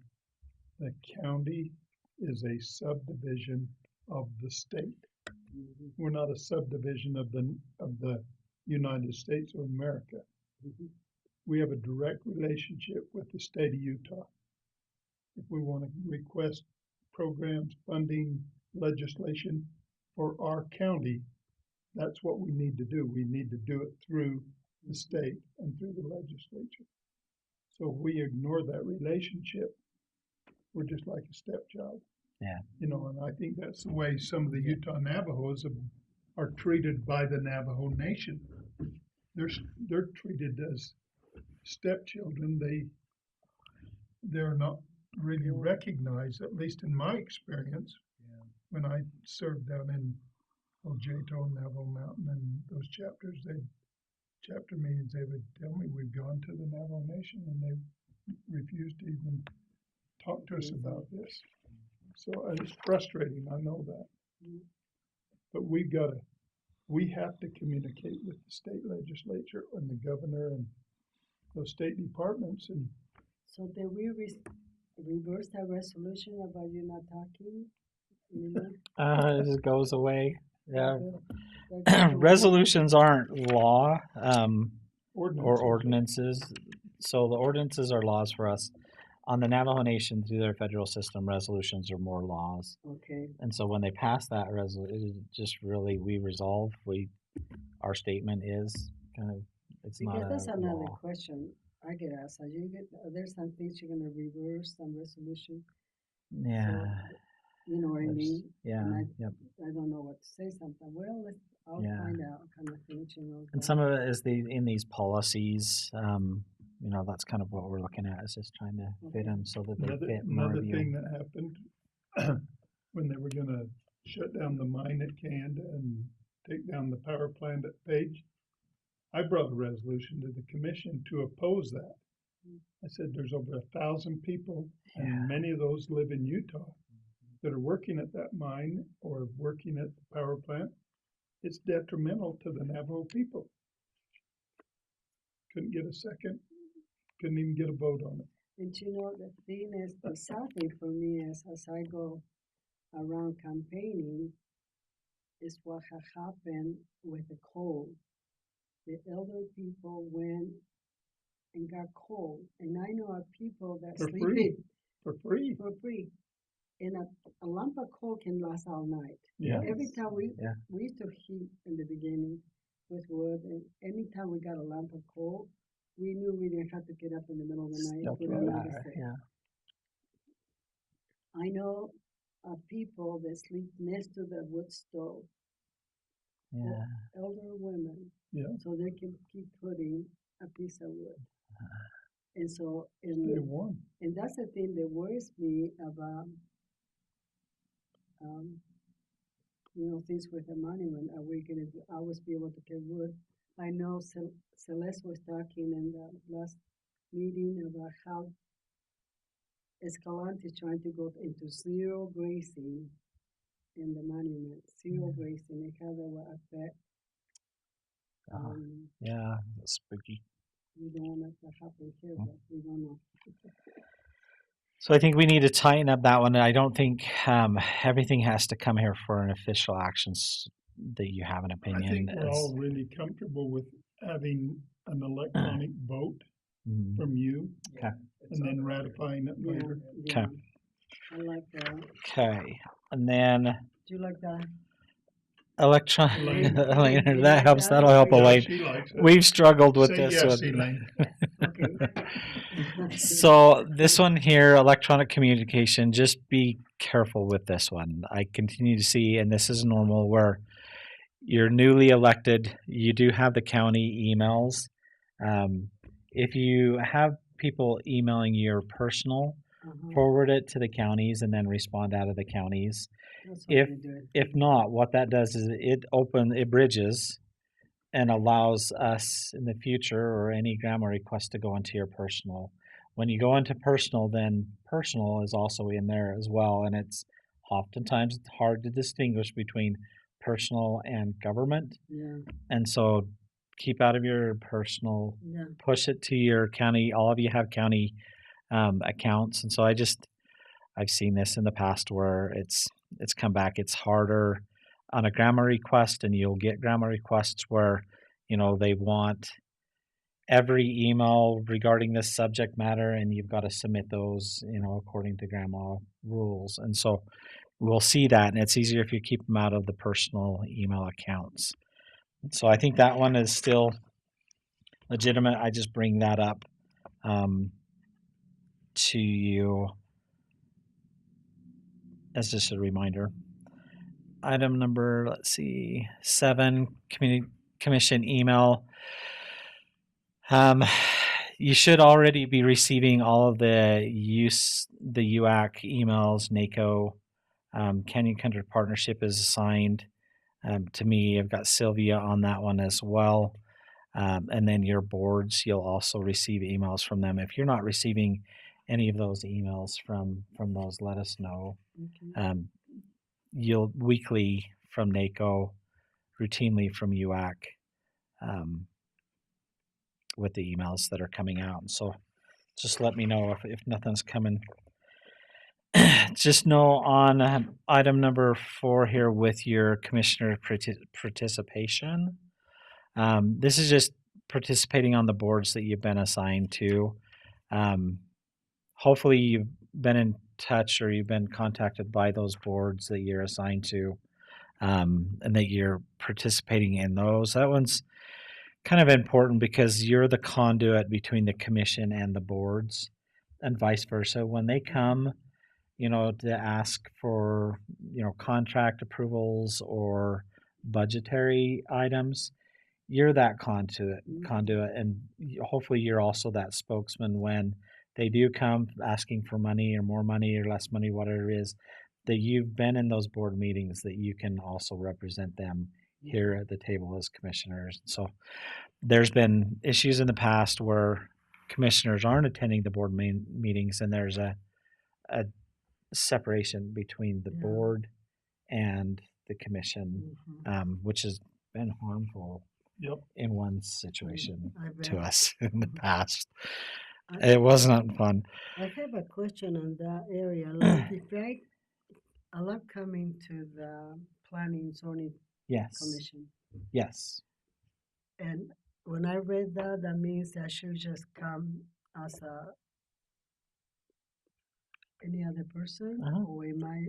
the county is a subdivision of the state. Mhm, We're not a subdivision of the United States of America. mhm. We have a direct relationship with the state of Utah. If we want to request programs, funding, legislation for our county, that's what we need to do. We need to do it through the state and through the legislature. So if we ignore that relationship, we're just like a stepchild. Yeah. You know, and I think that's the way some of the Utah Navajos are treated by the Navajo Nation. They're treated as stepchildren. They're not really recognized, at least in my experience. Yeah. When I served down in Ojeto, Navajo Mountain, and those chapter meetings, they would tell me we've gone to the Navajo Nation, and they refused to even talk to us about this. So it's frustrating, I know that. Mhm. But we have to communicate with the state legislature and the governor and those state departments. And So did we reverse that resolution about you not talking anymore? It just goes away. Yeah. That goes away? Resolutions aren't law or ordinances. ordinances. So the ordinances are laws for us. On the Navajo Nation, through their federal system, resolutions are more laws. Okay. And so when they pass that resolution, just really we resolve. Our statement is kind of it's Because not that's a another law. question I get asked. Are there some things you're gonna reverse, some resolution? Yeah. You know what I there's- mean? Yeah. And Yep. I don't know what to say sometimes. Well, I'll Yeah. find out kind of things, you know. And some of it is in these policies. That's kind of what we're looking at is just trying to fit Okay. them so that they fit more Another of you. thing that happened when they were gonna shut down the mine at Canda and take down the power plant at Page, I brought a resolution to the commission to oppose that. I said, there's over 1,000 people, Yeah. and many of those live in Utah that are working at that mine or working at the power plant. It's detrimental to the Navajo people. Couldn't get a second, couldn't even get a vote on it. And you know, the thing is, the sad thing for me is as I go around campaigning, is what has happened with the cold. The elder people went and got cold. And I know of people that For sleep free. For free. for free. And a lump of coal can last all night. Yeah. Every time we Yeah. used to heat in the beginning with wood, and anytime we got a lump of coal, we knew we didn't have to get up in the middle of the night. Still Put feel another that, stick. yeah. I know of people that sleep next to the wood stove, Yeah. elder women, Yeah. so they can keep putting a piece of wood. And so, Stay warm. and that's the thing that worries me about, things with the monument. Are we gonna always be able to get wood? I know Celeste was talking in the last meeting about how Escalante is trying to go into zero grazing in the monument, zero grazing, and how that will affect. Yeah, that's spooky. We don't want that to happen here, but we don't know. So I think we need to tighten up that one. I don't think everything has to come here for an official actions that you have an I opinion. think we're all really comfortable with having an electronic vote Mhm. from you Okay. and then ratifying it Yeah, later. yeah. I like that. Okay, and then Do you like that? electron. Elaine. Elaine, You that like helps. that? That'll help Yeah, Elaine. she likes it. We've struggled with Say this yes, one. Elaine. Okay. So this one here, electronic communication, just be careful with this one. I continue to see, and this is normal, where you're newly elected, you do have the county emails. If you have people emailing your personal, forward it to the counties and then respond out of the counties. That's what If we do. if not, what that does is it bridges and allows us in the future or any grammar request to go into your personal. When you go into personal, then personal is also in there as well, and it's oftentimes hard to distinguish between personal and government. Yeah, And so keep out of your personal, yeah. push it to your county. All of you have county accounts, and so I've seen this in the past where it's come back. It's harder on a grammar request, and you'll get grammar requests where they want every email regarding this subject matter, and you've got to submit those according to grammar rules. And so we'll see that, and it's easier if you keep them out of the personal email accounts. So I think that one is still legitimate. I just bring that up to you as just a reminder. Item number, let's see, 7, commission email. You should already be receiving all of the UAC emails. NACO, Canyon Country Partnership is assigned to me. I've got Sylvia on that one as well. And then your boards, you'll also receive emails from them. If you're not receiving any of those emails from those, let us know. Okay. You'll weekly from NACO, routinely from UAC, with the emails that are coming out. So just let me know if nothing's coming. Just know on item number 4 here with your commissioner participation. This is just participating on the boards that you've been assigned to. Hopefully you've been in touch or you've been contacted by those boards that you're assigned to, and that you're participating in those. That one's kind of important because you're the conduit between the commission and the boards, and vice versa. When they come, to ask for, contract approvals or budgetary items, you're that conduit, and hopefully you're also that spokesman when they do come asking for money or more money or less money, whatever it is, that you've been in those board meetings, that you can also represent them here at the table as commissioners. So there's been issues in the past where commissioners aren't attending the board meetings, and there's a separation between the board and the commission, which has been harmful in one situation to us in the past. It was not fun. I have a question on that area. Like if I love coming to the planning zoning Yes. commission, Yes. and when I read that, that means I should just come as any other person, or am I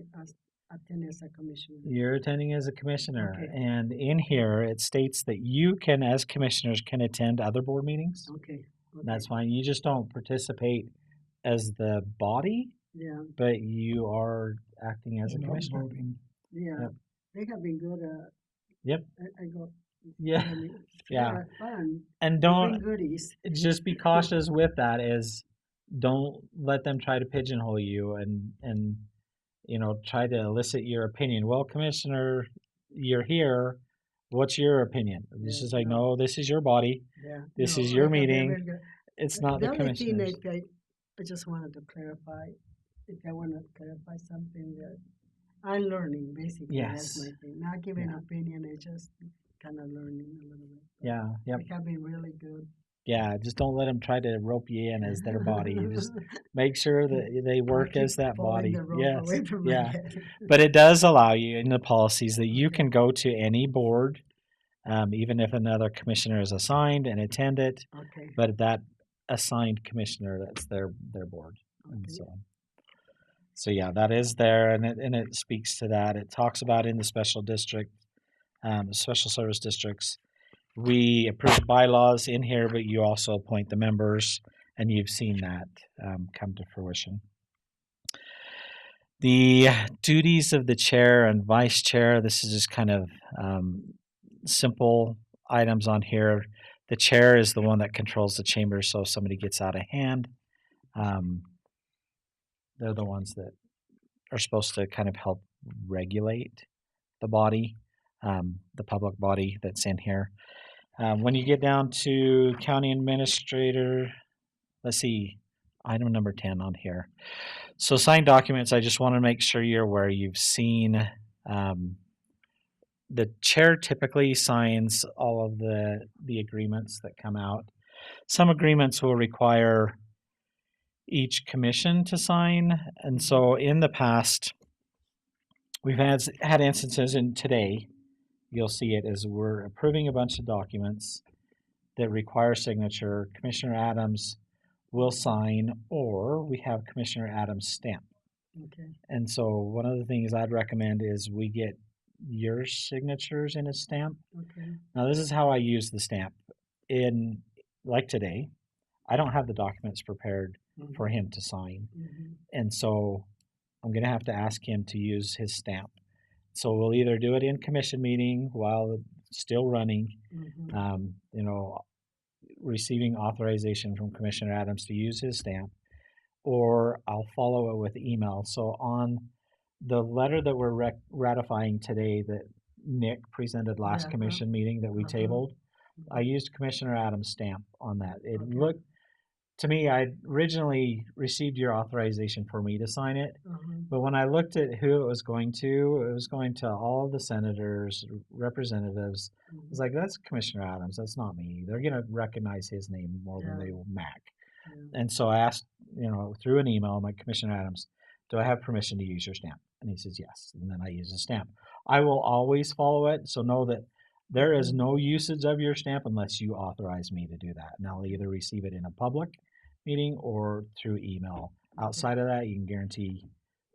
attend as a commissioner? You're attending as a commissioner, Okay. and in here it states that you can, as commissioners, can attend other board meetings. Okay. That's fine. You just don't participate as the body, Yeah. but you are acting as a You're not commissioner. voting. Yeah. Yep. They have been good. Yep. I go Yeah. I mean, Yeah. fun. And Bring don't goodies. just be cautious with that is don't let them try to pigeonhole you and try to elicit your opinion. Well, Commissioner, you're here. What's your opinion? This Yeah, is like, no, no, this is your body. yeah, This no, is your like a very, meeting. very good. It's not The the only thing commissioners. that I just wanted to clarify, if I want to clarify something that I'm learning, basically, that's Yes. my thing. Not giving Yeah. opinion, it's just kind of learning a little bit. But Yeah. Yep. they have been really good. Yeah. Just don't let them try to rope you in as their body. You just make sure that they I work keep as that pulling body. the rope Yes. away from my Yeah. head. But it does allow you in the policies that you Okay. can go to any board, even if another commissioner is assigned and attend it. Okay. But that assigned commissioner, that's their board. And Okay. so yeah, that is there, and it speaks to that. It talks about in the special district, special service districts. We approve bylaws in here, but you also appoint the members, and you've seen that come to fruition. The duties of the chair and vice chair. This is just kind of simple items on here. The chair is the one that controls the chamber, so if somebody gets out of hand, they're the ones that are supposed to kind of help regulate the body, the public body that's in here. When you get down to county administrator, let's see, item number 10 on here. So signed documents, I just want to make sure you're aware you've seen the chair typically signs all of the agreements that come out. Some agreements will require each commission to sign, and so in the past, we've had instances, and today you'll see it as we're approving a bunch of documents that require signature. Commissioner Adams will sign, or we have Commissioner Adams stamp. Okay. And so one of the things I'd recommend is we get your signatures in a stamp. Okay. Now, this is how I use the stamp. Like today, I don't have the documents prepared for him to sign. Mm-hmm. And so I'm going to have to ask him to use his stamp. So we'll either do it in commission meeting while it's still running, receiving authorization from Commissioner Adams to use his stamp, or I'll follow it with email. So on the letter that we're ratifying today that Nick presented last commission meeting that we tabled, I used Commissioner Adams' stamp on that. It looked, to me, I originally received your authorization for me to sign it, but when I looked at who it was going to all of the senators, representatives. I was like, that's Commissioner Adams, that's not me. They're going to recognize his name more than they will Mac. And so I asked, through an email, I'm like, Commissioner Adams, do I have permission to use your stamp? And he says, yes. And then I use the stamp. I will always follow it, so know that there is no usage of your stamp unless you authorize me to do that. And I'll either receive it in a public meeting or through email. Outside of that, you can guarantee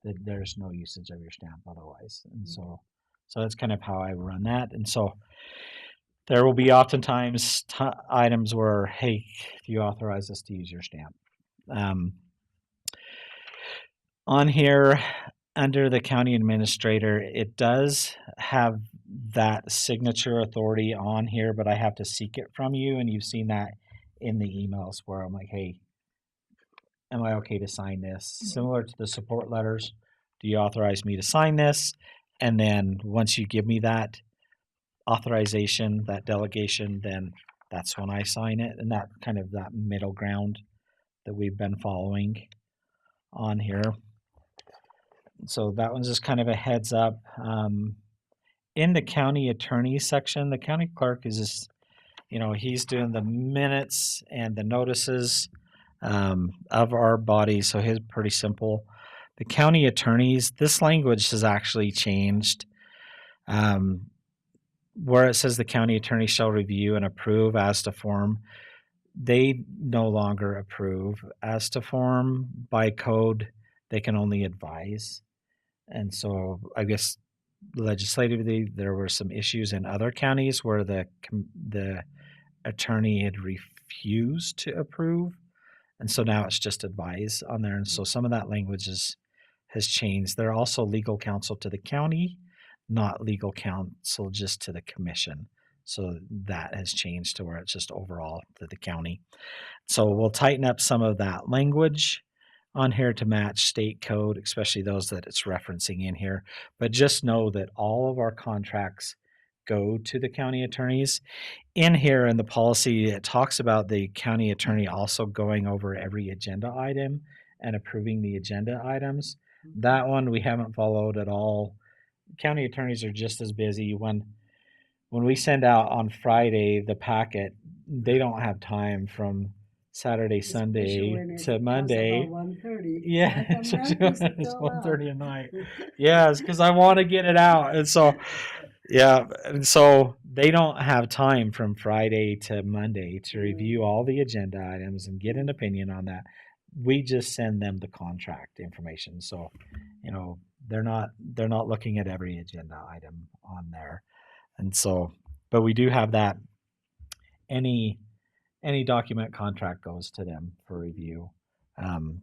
that there's no usage of your stamp otherwise. And so that's kind of how I run that. And so there will be oftentimes items where, hey, do you authorize us to use your stamp? On here, under the county administrator, it does have that signature authority on here, but I have to seek it from you, and you've seen that in the emails where I'm like, hey, am I okay to sign this? Similar to the support letters, do you authorize me to sign this? And then once you give me that authorization, that delegation, then that's when I sign it, and that kind of that middle ground that we've been following on here. So that one's just kind of a heads up. In the county attorney section, the county clerk is just, he's doing the minutes and the notices of our body. So his pretty simple. The county attorneys, this language has actually changed. Where it says the county attorney shall review and approve as to form, they no longer approve as to form. By code, they can only advise. And so I guess legislatively, there were some issues in other counties where the attorney had refused to approve. And so now it's just advise on there. And so some of that language has changed. They're also legal counsel to the county, not legal counsel just to the commission. So that has changed to where it's just overall to the county. So we'll tighten up some of that language on here to match state code, especially those that it's referencing in here. But just know that all of our contracts go to the county attorneys. In here in the policy, it talks about the county attorney also going over every agenda item and approving the agenda items. That one we haven't followed at all. County attorneys are just as busy. When we send out on Friday the packet, they don't have time from Saturday, Sunday to Monday. 1:30. Yeah, It's it's 1:30 at night. Yeah, it's because I want to get it out, and so yeah, and so they don't have time from Friday to Monday to review all the agenda items and get an opinion on that. We just send them the contract information, so they're not looking at every agenda item on there, and so but we do have that any document contract goes to them for review.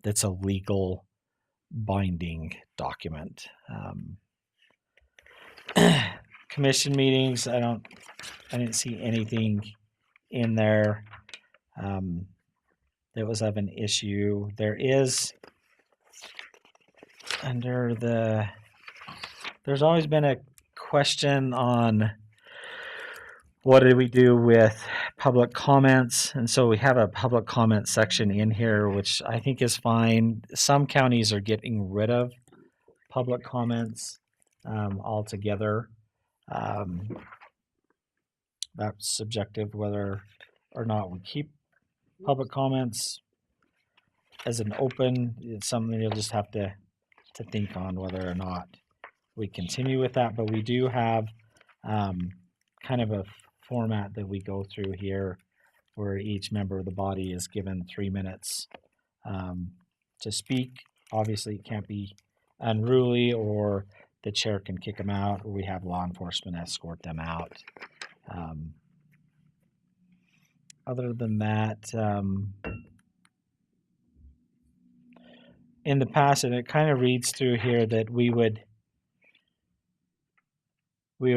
That's a legal binding document. Commission meetings, I didn't see anything in there that was of an issue. There is there's always been a question on what did we do with public comments, and so we have a public comment section in here, which I think is fine. Some counties are getting rid of public comments altogether. That's subjective whether or not we keep public comments as an open. It's something you'll just have to think on whether or not we continue with that. But we do have kind of a format that we go through here where each member of the body is given 3 minutes to speak. Obviously, it can't be unruly, or the chair can kick them out, or we have law enforcement escort them out. Other than that, in the past, and it kind of reads through here that we would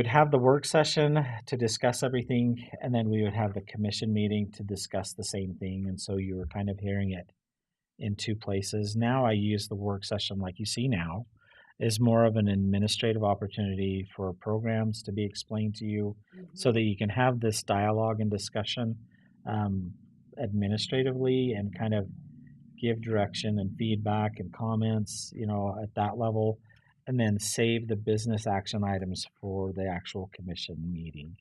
have the work session to discuss everything, and then we would have the commission meeting to discuss the same thing. And so you were kind of hearing it in two places. Now I use the work session, like you see now, is more of an administrative opportunity for programs to be explained to you, so that you can have this dialogue and discussion administratively and kind of give direction and feedback and comments, at that level, and then save the business action items for the actual commission meeting.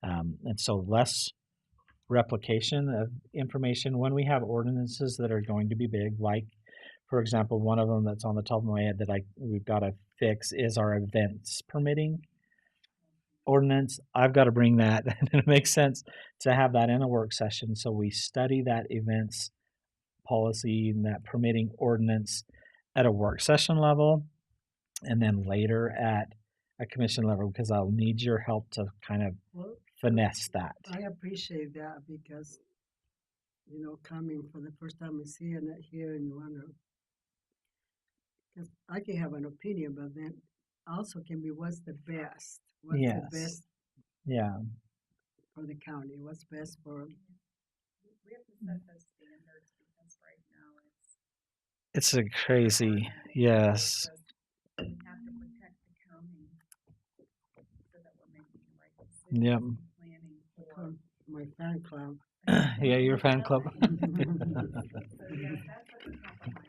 And so less replication of information when we have ordinances that are going to be big, like, for example, one of them that's on the top of my head that we've got to fix is our events permitting ordinance. I've got to bring that, and it makes sense to have that in a work session. So we study that events policy and that permitting ordinance at a work session level, and then later at a commission level, because I'll need your help to kind of finesse that. I appreciate that because, coming for the first time and seeing it here, and you wonder, because I can have an opinion, but then also can be what's the best? What's Yes. the best Yeah. for the county? What's best for? We have to set those standards because right now It's a crazy, yes. we have to protect the county so that we're making the right decisions. Yep. Planning for. My fan club. Yeah, your fan club. So yes, that's at the top of my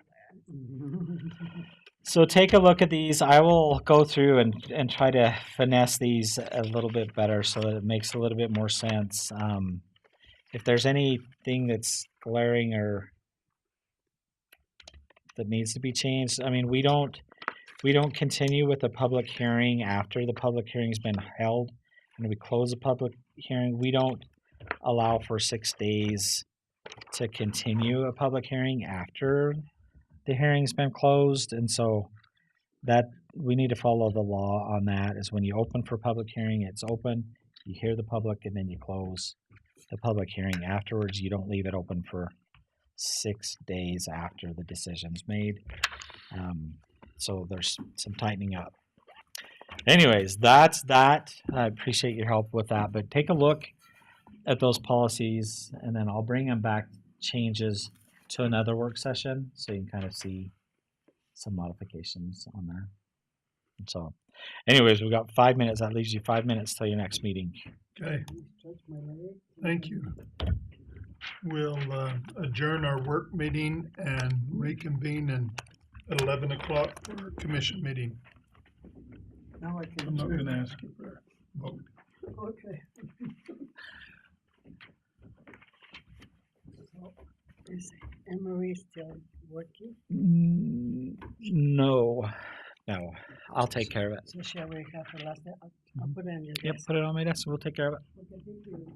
list. So take a look at these. I will go through and try to finesse these a little bit better so that it makes a little bit more sense. If there's anything that's glaring or that needs to be changed, I mean, we don't continue with the public hearing after the public hearing's been held, and we close the public hearing. We don't allow for 6 days to continue a public hearing after the hearing's been closed, and so that we need to follow the law on that. Is when you open for public hearing, it's open, you hear the public, and then you close the public hearing afterwards. You don't leave it open for 6 days after the decision's made. So there's some tightening up. anyways, that's that. I appreciate your help with that. But take a look at those policies, and then I'll bring them back changes to another work session so you can kind of see some modifications on there. And so, anyways, we've got 5 minutes. That leaves you 5 minutes till your next meeting. Okay, thank you. We'll adjourn our work meeting and reconvene at 11 o'clock for our commission meeting. Now I can. I'm not going to ask you for a vote. Okay. So, is Emery still working? No, I'll take care of it. So shall we have the last? I'll put it on your Yep, desk. put it on my desk. We'll take care of it. Okay, thank you.